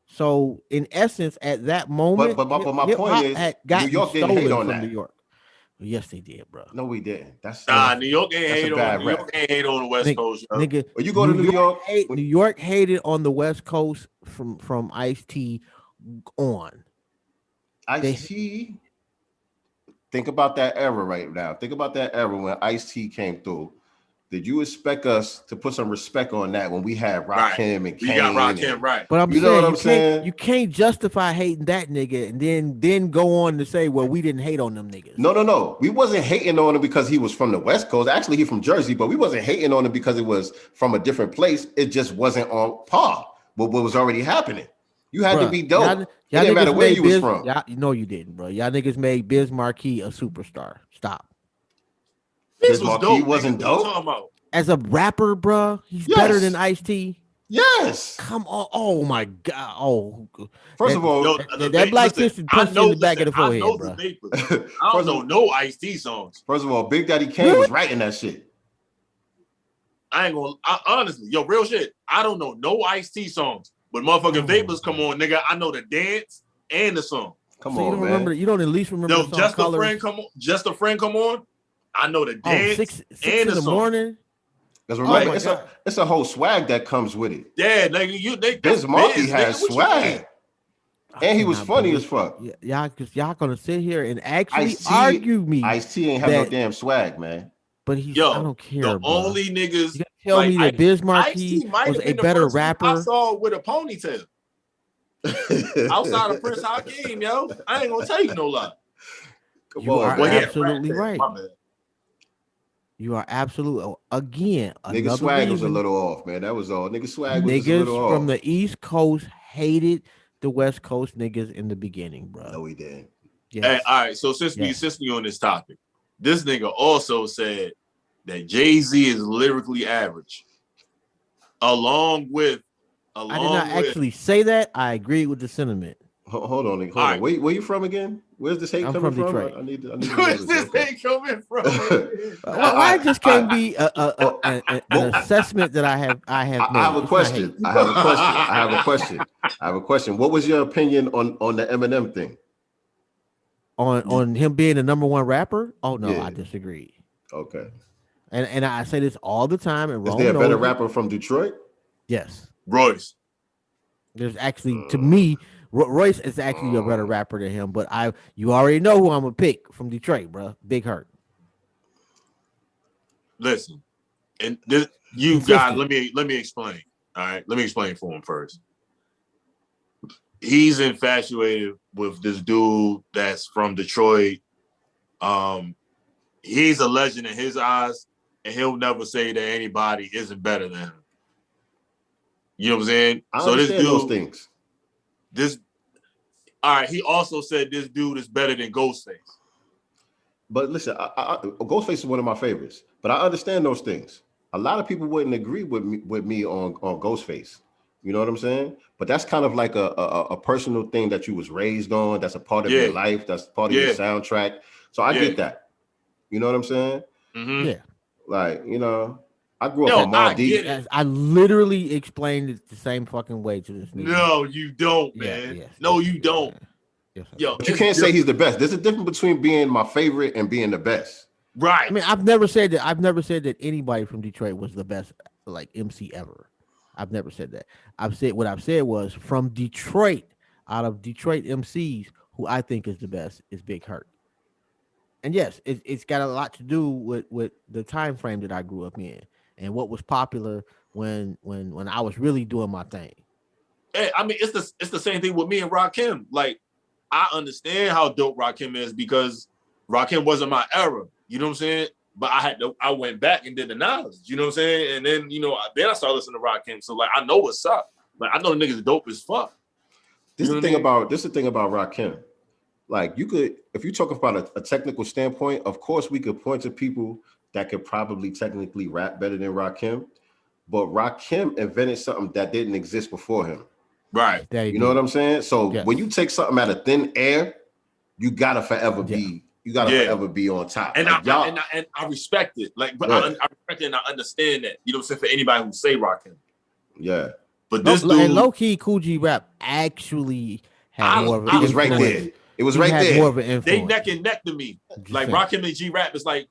So in essence, at that But moment, my hip point hop is, had New gotten York didn't hate stolen on from New that. York. Yes, they did, bro. No, we didn't. That's Nah, that's New York ain't that's a hate on bad New York rep. ain't hate on the West Nigga, Coast, yo. nigga, When you go to New York, New York hated on the West Coast from Ice-T on. They Ice-T, think about that era right now. Think about that era when Ice-T came through. Did you expect us to put some respect on that when we had Right. Rakim and We Kane? got Rakim, right. But I'm You know what saying I'm saying? you can't justify hating that nigga and then go on to say, well, we didn't hate on them niggas. No. We wasn't hating on him because he was from the West Coast. Actually, he from Jersey, but we wasn't hating on him because it was from a different place. It just wasn't on par with what was already happening. You had to be dope. It didn't matter where you was from. No, you didn't, bro. Y'all niggas made Biz Markie a superstar. Stop. Biz was dope. wasn't Nigga, what you dope. talking about? As a rapper, bro, he's better than Ice-T. Yes. Come on. Oh my god. Oh. First of all, that Black Fist punched you in the back of the forehead, I know bro. the Vapors. I don't know no Ice-T songs. First of all, Big Daddy Kane was writing that shit. I ain't gonna honestly, yo, real shit. I don't know no Ice-T songs, but motherfucking Vapors come on, nigga. I know the dance and the song. Come So on, you don't man. remember? You don't at least remember Yo, the song Just Colors? a Friend come on. Just a Friend come on. I know the dance six and in the song. morning. That's Oh right. my God. It's a whole swag that comes with it. Yeah, nigga, Biz Markie has nigga, what you mean? swag, and he was cannot funny believe- as fuck. Y'all gonna sit here and actually Ice-T argue me. Ice-T ain't have no damn swag, man. But he's Yo, I don't care, the bro. only niggas You gotta tell me that Biz Markie Ice-T might was have a been the better first nigga I rapper. saw with a ponytail outside of Prince Hakeem, yo. I ain't gonna tell you no lie. Come You on, are man. absolutely right. My bad. You are absolutely again. Nigga Another swag was a reason little off, man. That was all. Nigga swag was just a little niggas from off. the East Coast hated the West Coast niggas in the beginning, bro. No, he didn't. Yes. Hey, all right. So since we on this topic, this nigga also said that Jay-Z is lyrically average. Along with I did not actually say that. I agree with the sentiment. Hold on. right. Where you from again? Where's this hate I'm coming from Detroit. I need to know where's this. this thing coming from? Why it just can't be an assessment that I have I made? have a It's question. not I have a question. What was your opinion on the Eminem thing? hate. On him being the number one rapper. Oh no, Yeah. I disagree. Okay. And I say this all the time. And Is Rome there a better knows it. rapper from Detroit? Yes. Royce. There's actually, to me, Royce is actually a better rapper than him. But you already know who I'm gonna pick from Detroit, bro. Big Hurt. Listen, and this you got. Let me explain. All right, let me explain for him first. He's infatuated with this dude that's from Detroit. He's a legend in his eyes, and he'll never say that anybody isn't better than him. You know what I'm saying? I So understand this dude, those things. All right. He also said this dude is better than Ghostface. But listen, Ghostface is one of my favorites. But I understand those things. A lot of people wouldn't agree with me on Ghostface. You know what I'm saying? But that's kind of like a personal thing that you was raised on. That's a part of your life. That's part of your soundtrack. So I get that. You know what I'm saying? Mm-hmm. Yeah. Like, I grew up on Mobb Deep. I literally explained it the same fucking way to this nigga. No, you don't, man. You don't. Yes, Yo, but you can't say he's the best. There's a difference between being my favorite and being the best. Right. I mean, I've never said that anybody from Detroit was the best like MC ever. I've never said that. What I've said was from Detroit, out of Detroit MCs, who I think is the best is Big Hurt. And yes, it's got a lot to do with the time frame that I grew up in and what was popular when I was really doing my thing. Hey, I mean, it's the same thing with me and Rakim. Like, I understand how dope Rakim is because Rakim wasn't my era. You know what I'm saying? But I went back and did the Nas. You know what I'm saying? And then then I started listening to Rakim. So like, I know what's up. Like, I know the niggas dope as fuck. This is the thing about Rakim. Like, you could, if you talk about a technical standpoint, of course we could point to people that could probably technically rap better than Rakim, but Rakim invented something that didn't exist before him. Right. You know what I'm saying? So when you take something out of thin air, you gotta forever be forever be on top. And, like, I respect it. Like, but I respect it and I understand that. You know what I'm saying? For anybody who say Rakim. Yeah. But this dude, and low key, Kool G Rap actually had more of an he was right there. It was right there. More of an influence. They neck and neck to me. Like Rakim and G Rap is like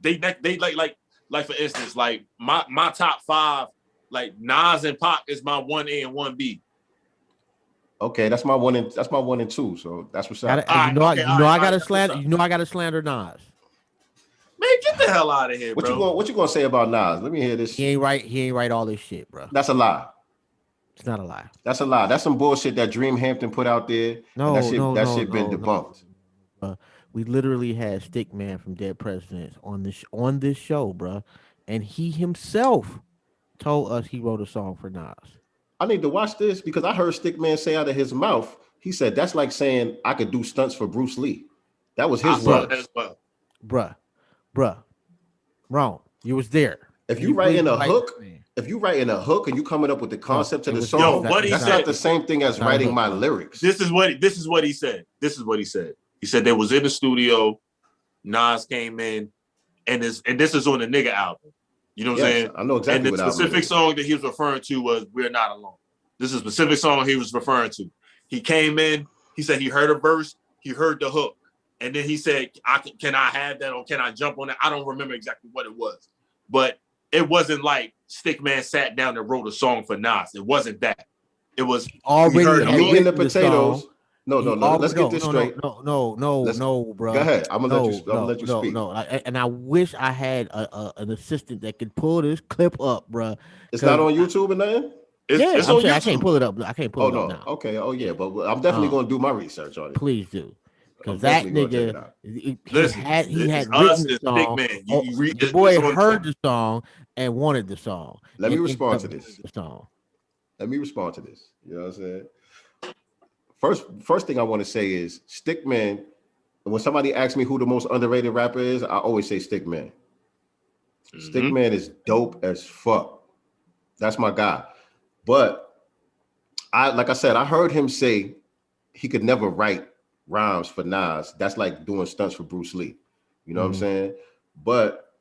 they like for instance, like my top 5, like Nas and Pac is my 1A and 1B. Okay, that's my 1 and 2. So that's what's up. I gotta slander Nas. Man, get the hell out of here, bro. What you gonna say about Nas? Let me hear this. He ain't right all this shit, bro. That's a lie. It's not a lie. That's a lie. That's some bullshit that Dream Hampton put out there. That shit been debunked. We literally had Stickman from Dead Presidents on this show, bro, and he himself told us he wrote a song for Nas. I need to watch this because I heard Stickman say out of his mouth, he said that's like saying I could do stunts for Bruce Lee. That was his words. As well. Bruh. Wrong. You was there. If you write in a hook, and you coming up with the concept to the song, that's not the same thing as writing my lyrics. This is what he said. He said they was in the studio, Nas came in, and this is on the Nigga album. You know what I'm saying? I know exactly what album. And the specific song that he was referring to was We're Not Alone. This is a specific song he was referring to. He came in, he said he heard a verse, he heard the hook, and then he said, can I have that or can I jump on it? I don't remember exactly what it was. But it wasn't like Stickman sat down and wrote a song for Nas. It wasn't that. It was already meat in the potatoes. No. Let's get this straight. No, bro. Go ahead. I'm gonna let you speak. And I wish I had an assistant that could pull this clip up, bro. It's not on YouTube or nothing. It's on YouTube. I can't pull it up. I can't pull it up now. Okay. Oh yeah, but I'm definitely gonna do my research on it. Please do. Because that nigga, he had written the song. The boy heard the song and wanted the song. Let me respond to this. Let me respond to this. You know what I'm saying? First thing I want to say is Stickman. When somebody asks me who the most underrated rapper is, I always say Stickman. Mm-hmm. Stickman is dope as fuck. That's my guy. But like I said, I heard him say he could never write rhymes for Nas. That's like doing stunts for Bruce Lee. You know what I'm saying? But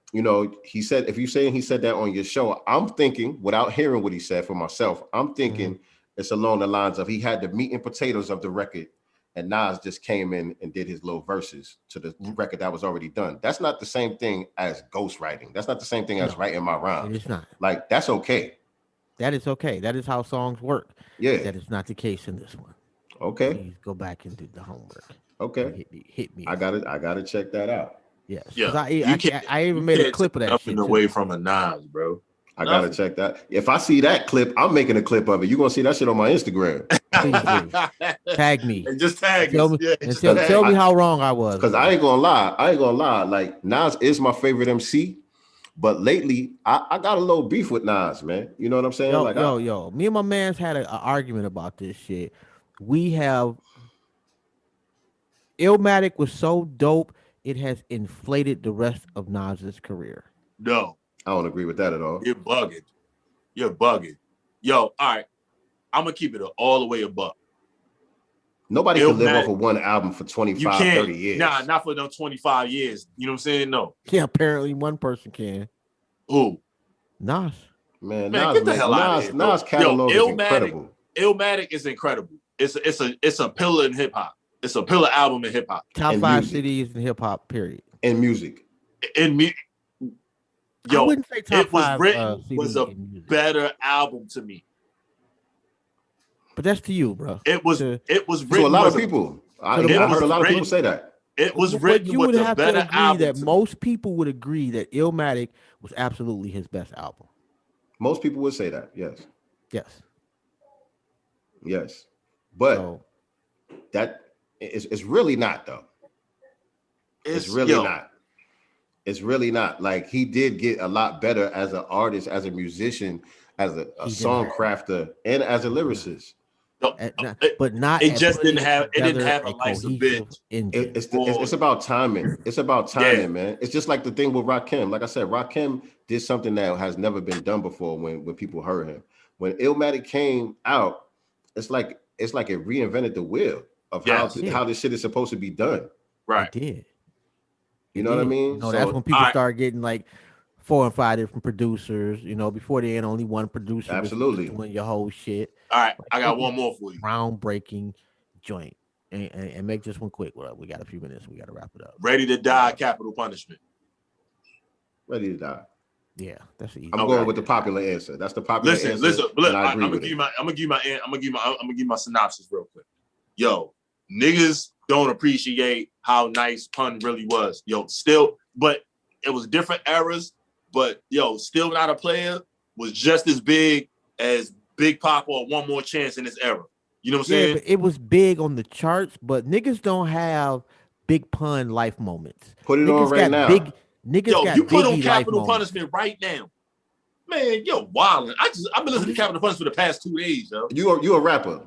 he said, if you're saying he said that on your show, I'm thinking, without hearing what he said for myself, I'm thinking it's along the lines of he had the meat and potatoes of the record, and Nas just came in and did his little verses to the record that was already done. That's not the same thing as ghostwriting. That's not the same thing as writing my rhymes. It's not. Like, that's okay. That is okay. That is how songs work. Yeah. That is not the case in this one. Okay. Please go back and do the homework. Okay. Hit me. I gotta check that out. Yes. Yeah. I even made a clip of that shit. Away from a Nas, bro. I gotta check that. If I see that clip, I'm making a clip of it. You're gonna see that shit on my Instagram. Tag me. And just tag tell me. Tell me how wrong I was. Because I ain't gonna lie. Like, Nas is my favorite MC, but lately I got a little beef with Nas, man. You know what I'm saying? Yo. Me and my man's had an argument about this shit. We have Illmatic was so dope, it has inflated the rest of Nas's career. No. I don't agree with that at all. You're bugging. Yo, all right. I'm going to keep it all the way above. Nobody can live off of one album for 25, 30 years. Nah, not for them 25 years. You know what I'm saying? No. Yeah, apparently one person can. Who? Nas. Man, get the hell out of here. Nas catalog is incredible. Illmatic is incredible. It's a pillar in hip hop. It's a pillar album in hip hop. Top 5 cities in hip hop, period. In music. I wouldn't say top 5. Was a better album to me. But that's to you, bro. It was written to a lot of people. I heard a lot of people say that. It was written you with would a have better to agree album. That most people would agree that Illmatic was absolutely his best album. Most people would say that. Yes. Yes. Yes. But So that it's really not though. It's really not. It's really not. Like he did get a lot better as an artist, as a musician, as a song crafter, and as a lyricist. But not. It just didn't have. It didn't have a Life's a Bitch. It's about timing. It's about timing, man. It's just like the thing with Rakim. Like I said, Rakim did something that has never been done before. When people heard him, when Illmatic came out, it's like it reinvented the wheel of how this shit is supposed to be done. Right. It did. You know what I mean? No, that's when people start getting like 4 or 5 different producers. You know, before they had only one producer. Absolutely. Doing your whole shit. All right, I got one more for you. Groundbreaking joint. And make this one quick. We got a few minutes. We got to wrap it up. Ready to Die, Capital Punishment. Ready to Die. Yeah, that's easy. I'm going with the popular answer. That's the popular answer. Listen. I'm gonna give you my synopsis real quick. Yo, niggas don't appreciate how nice Pun really was. Yo, still, but it was different eras. But yo, Still Not a Player was just as big as Big Papa or One More Chance in this era. You know what I'm saying? But it was big on the charts, but niggas don't have Big Pun life moments. Put it on right now. You put on Capital Punishment right now. Man, yo, wildin'. I've been listening to Capital Punishment for the past 2 days, yo. You a rapper.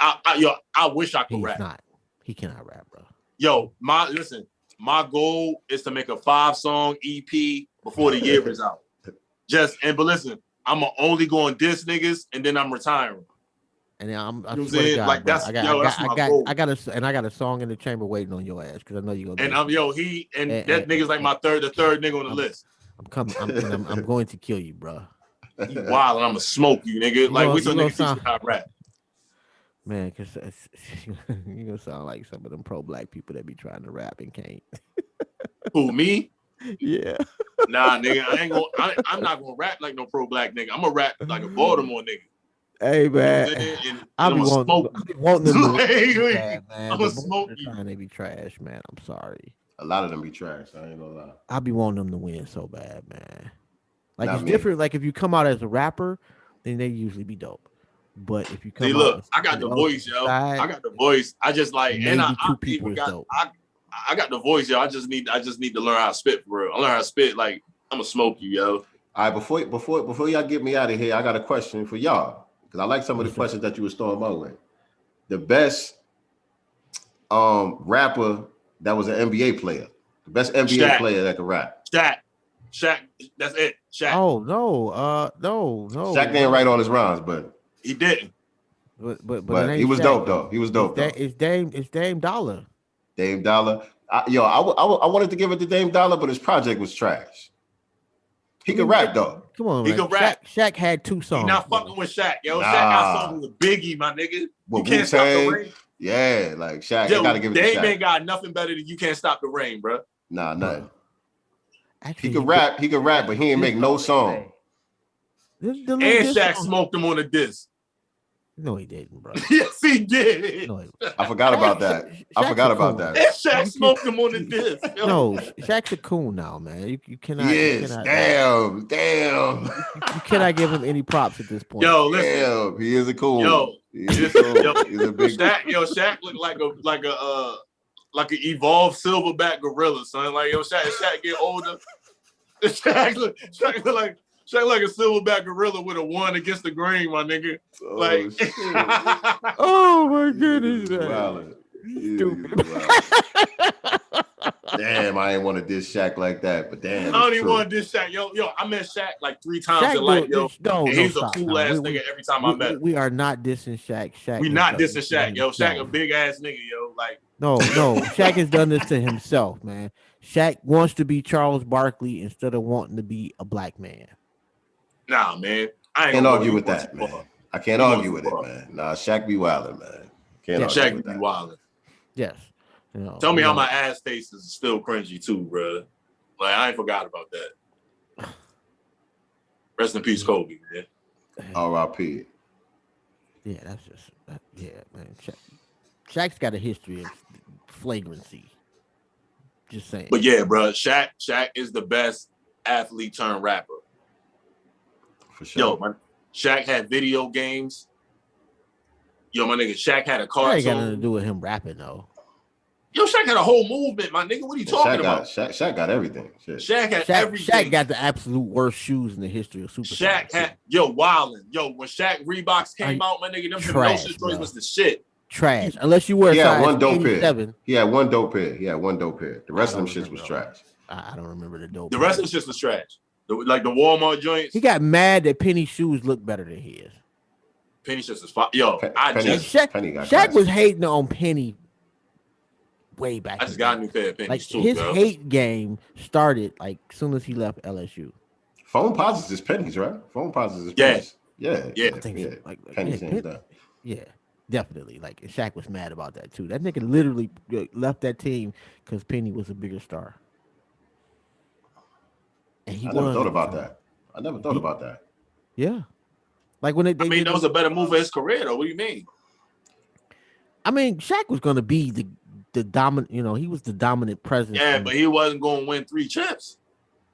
I wish I could rap. Not. He cannot rap, bro. Yo, my goal is to make a 5-song EP before the year is out. But listen, I'm only going diss niggas and then I'm retiring. And then I you know swear to God, like that's my goal. I got a song in the chamber waiting on your ass because I know you're gonna. And that nigga's like the third nigga on the list. I'm coming. I'm going to kill you, bro. You wild and I'm gonna smoke you, nigga. Like we some niggas teach you how to rap. Man, because you gonna sound like some of them pro-black people that be trying to rap and can't. Who, me? Yeah. Nah, nigga, I'm not gonna rap like no pro-black nigga. I'm gonna rap like a Baltimore nigga. Hey man, I be wanting them to bad, man. I'm gonna smoke you. They be trash, man. I'm sorry. A lot of them be trash. I ain't gonna lie. I be wanting them to win so bad, man. Like it's different. Like if you come out as a rapper, then they usually be dope. But if you come out, I got the voice, yo. I got the voice. I just like, and I got the voice, yo. I just need to learn how to spit for real. I learn how to spit. Like I'm gonna smoke you, yo. All right, before y'all get me out of here, I got a question for y'all. Because I like some of the questions that you was throwing my way. The best rapper that was an NBA player. The best NBA player that could rap. Shaq. That's it. Shaq. Oh, no. Shaq didn't write all his rhymes, but he didn't. But he was dope though. He was dope. It's Dame Dollar. Dame Dollar. I wanted to give it to Dame Dollar, but his project was trash. He could rap though. Come on, he could rap. Shaq had 2 songs. He not fucking with Shaq, yo. Shaq got songs with Biggie, my nigga. You can't stop the rain. Yeah, like Shaq. Yo, gotta give it to Shaq. Dame ain't got nothing better than You Can't Stop the Rain, bro. Nah, nothing. Actually, he could rap, but he ain't make no song. And Shaq smoked him on a disc. No, he didn't, bro. Yes, he did. No, I forgot about that. And Shaq smoked him on the disc. No, Shaq's a coon now, man. You cannot. Yes. Damn. You cannot give him any props at this point. Yo, listen. Damn, he is a coon. Yo, he's a big. Shaq looked like an evolved silverback gorilla, son. Like Shaq get older. Shaq look like a silverback gorilla with a 1 against the grain, my nigga. Oh my goodness, stupid. Damn, I ain't want to diss Shaq like that, but damn, I don't even want to diss Shaq. Yo, I met Shaq like 3 times in life, yo. He's a cool ass nigga every time I met him. We are not dissing Shaq. We not dissing Shaq, yo. Shaq a big ass nigga, yo. Like no, Shaq has done this to himself, man. Shaq wants to be Charles Barkley instead of wanting to be a black man. Nah, man. I can't argue with that, man. I can't argue with it, man. Nah, Shaq be wildin', man. Shaq be wildin'. Yes. Tell me how my ass taste is still cringy too, bro. Like I ain't forgot about that. Rest in peace, Kobe, man. R.I.P. Yeah, that's just man. Shaq's got a history of flagrancy. Just saying. But yeah, bro, Shaq is the best athlete turned rapper. For sure. Yo, Shaq had video games. Yo, my nigga, Shaq had a That ain't got nothing to cartoon. do with him rapping though. Yo, Shaq had a whole movement, my nigga. What are you talking about? Shaq got everything. Shit. Shaq had Shaq everything. got the absolute worst shoes in the history of super. Shaq had wildin'. Yo, when Shaq Reeboks came out, my nigga, them trash, Hypnosis bro. joints was the shit. Trash. Unless you wear He had size one dope 87. pair. He had one dope pair. The rest of them shits was trash. I don't remember the dope. The rest of the shit was trash. Like the Walmart joints. He got mad that Penny's shoes look better than his. Penny shits was fine. Yo, Penny got Shaq was hating on Penny way back. I just got a new pair of pennies like too, his bro. hate game started like as soon as he left LSU. Phone posits is pennies, right? Phone posits is Yeah. pennies. Yeah. I think Pennies yeah, ain't that. Yeah, definitely. Like Shaq was mad about that too. That nigga literally left that team because Penny was a bigger star. And he I never won. thought about that. I never thought about that. Yeah, like when they I mean, that was a better move for his career, though. What do you mean? I mean, Shaq was gonna be the dominant. You know, he was the dominant presence. Yeah, but he wasn't going to win 3 chips.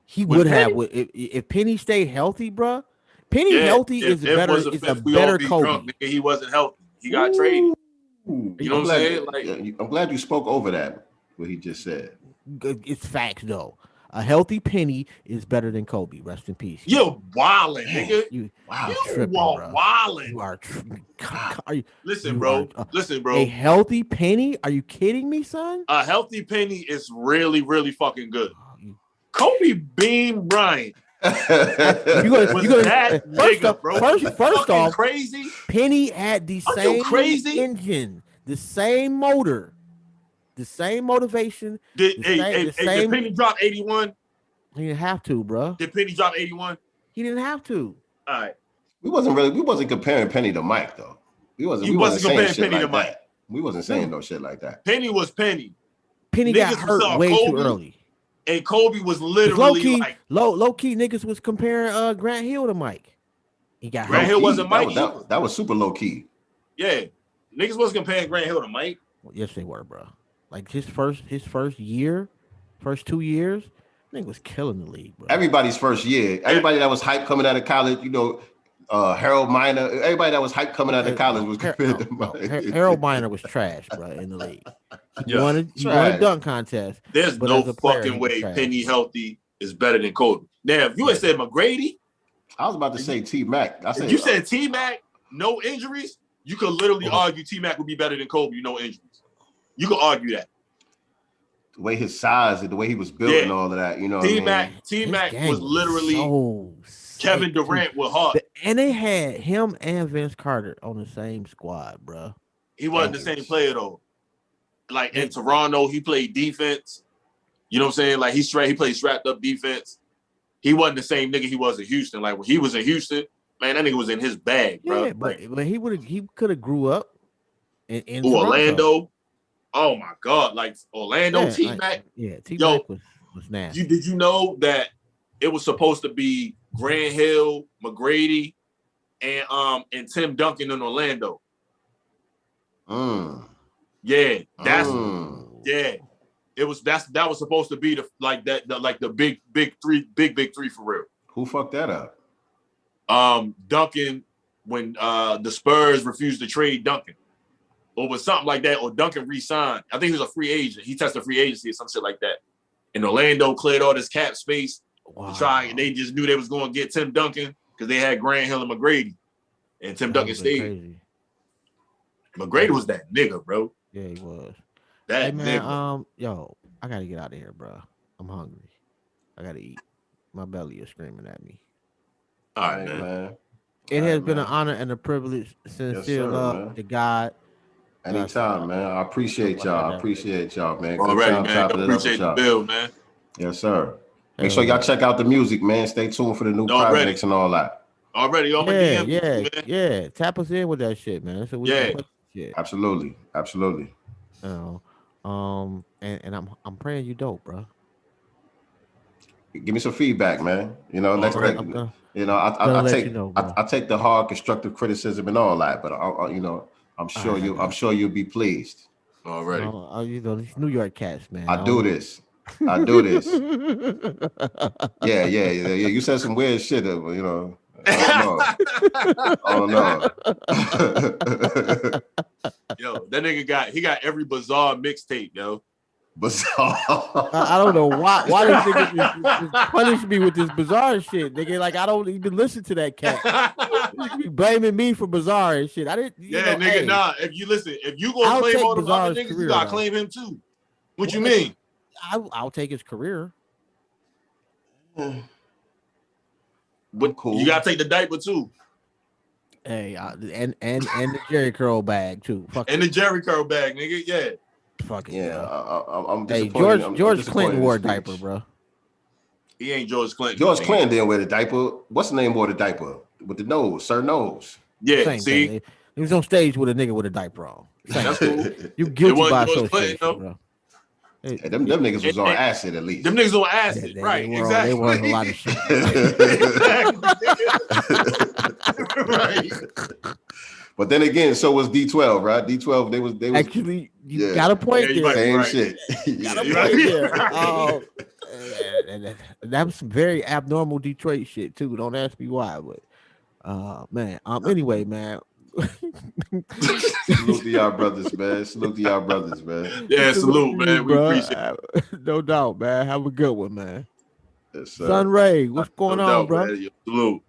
he with would have Penny? if Penny stayed healthy, bruh. Penny Yeah, healthy if is it better. was a Is a fifth, we all better be Kobe. drunk, nigga. He wasn't healthy. He got traded. Ooh. You know what I'm saying? Like, I'm glad you spoke over that. What he just said. It's facts though. A healthy Penny is better than Kobe. Rest in peace. yo, wildin', nigga. You Wow. You tripping, are bro. wildin'. You are. Are you, Listen, you bro. are, Listen, a bro. healthy Penny? Are you kidding me, son? A healthy Penny is really, really fucking good. Oh, you- Kobe Bean Bryant You gonna, was you gonna, that first nigga, off, bro. first You off, fucking crazy. Penny had the Are you same crazy? engine, the same motor, the same motivation. Did The same- Penny drop 81? He didn't have to, bro. Did Penny drop 81? He didn't have to. All right. we wasn't comparing Penny to Mike though. We wasn't saying comparing shit Penny like to Mike. that. We wasn't saying no shit like that. Penny was Penny, Penny got Niggas hurt saw way Kobe. too early. and Kobe was 'Cause literally like low key niggas was comparing Grant Hill to Mike. He got Grant hurt. Hill wasn't Mike That either. that was super low key. yeah. Niggas was comparing Grant Hill to Mike. Yes, they were, bro. Like his first year, first 2 years, nigga was killing the league, bro. Everybody's first year. Everybody that was hyped coming out of college, Harold Miner, everybody that was hyped coming out of college was compared to Mike. Harold Miner was trash, bro, in the league. He Yeah. won a Trash. dunk contest. There's But no as a player, fucking he was way trash. Penny healthy is better than Kobe. Now, if you had said McGrady, I was about to say T Mac. I said if you said T Mac, no injuries, you could literally argue T Mac would be better than Kobe, no injuries. You could argue that. the way his size and the way he was built Yeah. and all of that. You know what I T mean? Mac His game was literally so Kevin sick, too. Durant with heart. And they had him and Vince Carter on the same squad, bro. He wasn't the same player though. Like in Toronto, he played defense. You know what I'm saying? Like he played strapped up defense. He wasn't the same nigga he was in Houston. Like when he was in Houston, man, that nigga was in his bag, bro. Yeah, but he could have grew up in Ooh, Toronto. Orlando. Oh my God, like Orlando, Yeah, T Mac. T Yo, Mac was nasty. Did you know that it was supposed to be Grant Hill, McGrady, and Tim Duncan in Orlando? Yeah, that's yeah. It was that was supposed to be the big three for real. Who fucked that up? Duncan, when the Spurs refused to trade Duncan, or was something like that, or Duncan re-signed. I think he was a free agent. He tested free agency or some shit like that. And Orlando cleared all this cap space to try, and they just knew they was going to get Tim Duncan because they had Grant Hill and McGrady, and Tim Duncan stayed. Crazy. McGrady was that nigga, bro. Yeah, he was. That Hey man, nigga. yo, I gotta get out of here, bro. I'm hungry. I gotta eat. My belly is screaming at me. All right, man. It has been an honor and a privilege. Sincere sir, love man. to God. Anytime, man. I appreciate y'all. I appreciate y'all, man. Good Already, time man. chopping it up Appreciate with the y'all. bill, man. Yes, sir. Make sure y'all check out the music, man. Stay tuned for the new projects and all that. Already on my DM. Yeah. Tap us in with that shit, man. So we can put shit. Absolutely. And I'm praying you dope, bro. Give me some feedback, man. You know, next right. time, I take the hard constructive criticism and all that, but I'm sure you'll be pleased. Already. These New York cats, man. I do this. Yeah. You said some weird shit, Oh no. Yo, that nigga got every Bizarre mixtape, yo. Bizarre. I don't know why this nigga just punish me with this Bizarre shit. Nigga, like I don't even listen to that cat. You be blaming me for Bizarre and shit. I didn't. Yeah, nigga, hey, nah. If you gonna claim all them other niggas, you gotta claim him too. What you mean? I'll take his career. But cool. You gotta take the diaper too. Hey, and the Jerry Curl bag too. Fuck and the Jerry Curl bag, nigga. Yeah. Fuck it. Yeah, I'm disappointed. Hey, George Clinton wore a diaper, bro. He ain't George Clinton. George Clinton didn't wear the diaper. What's the name wore the diaper? With the nose, Sir Nose. Yeah, same see? Thing. He was on stage with a nigga with a diaper on. That's cool. You guilty by association, bro. Hey, them niggas was on acid at least. Them niggas on acid, right? Exactly. They were on a lot of shit. Right. But then again, so was D12, right? D12, they was actually you got a point there. Same shit. Got a point there. That was some very abnormal Detroit shit too. Don't ask me why, but man. Anyway, man. Salute to y'all brothers, man. Salute to y'all brothers, man. Yeah, salute, man. We appreciate it. No doubt, man. Have a good one, man. Yes, sir. Sun Ray, what's going on, bro? Man. Salute.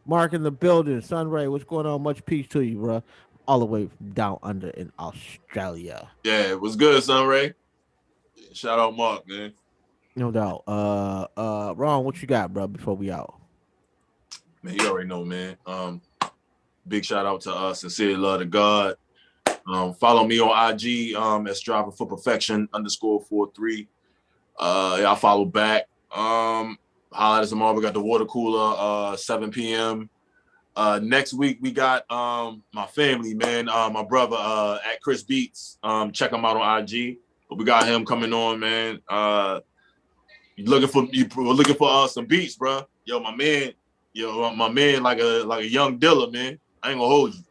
Mark in the building. Sun Ray, what's going on? Much peace to you, bro. All the way from down under in Australia. Yeah, it was good, Sun Ray. Shout out Mark, man. No doubt. Ron, what you got, bro, before we out? Man, you already know, man. Big shout out to Sincere Love to God. Follow me on IG at Striving for Perfection _43. Y'all follow back. Holla at us tomorrow. We got the water cooler 7 p.m. Next week we got my family, man. My brother at Chris Beats. Check him out on IG. But we got him coming on, man. We're looking for some beats, bro. Yo, my man, like a young Dilla, man. I ain't gonna hold you.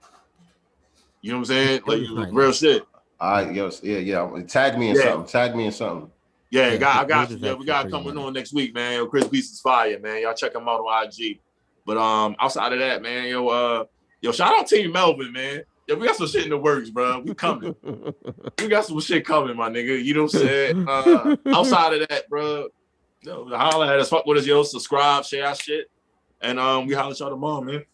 You know what I'm saying? Like real shit. All right, yeah. Tag me in something. Tag me in something. Yeah, I got you. Yeah, we got coming on next week, man. Yo, Chris Beats is fire, man. Y'all check him out on IG. But outside of that, man, yo, shout out Team Melvin, man. Yo, we got some shit in the works, bro. We coming. We got some shit coming, my nigga. You know what I'm saying? Outside of that, bro, holla at us, fuck with us, yo. Subscribe, share our shit, and we holla at y'all tomorrow, man.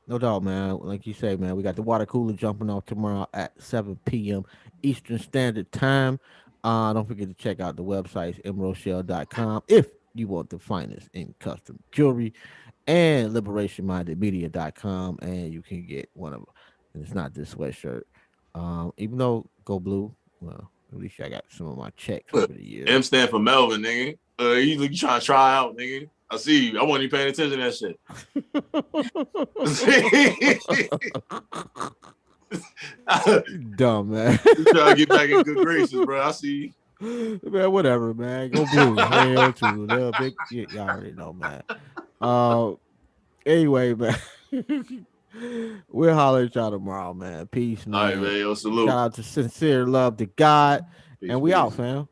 No doubt, man. Like you say, man, we got the water cooler jumping off tomorrow at 7 p.m. Eastern Standard Time. Don't forget to check out the websites, emeraldshell.com if you want the finest in custom jewelry, and liberationmindedmedia.com, and you can get one of them. And it's not this sweatshirt. Even though Go Blue, well, at least I got some of my checks over the years. M stand for Melvin, nigga. You trying to try out, nigga. I see you. I wasn't even paying attention to that shit. Dumb, man. You trying to get back in good graces, bro. I see you. Man, whatever, man. Go Blue. Hell to the big shit. Y'all already know, man. Anyway, man. We'll holler at y'all tomorrow, man. Peace, man. All right, man. Yo, salute. Shout out to Sincere Love to God. Peace, and we peace. out, fam.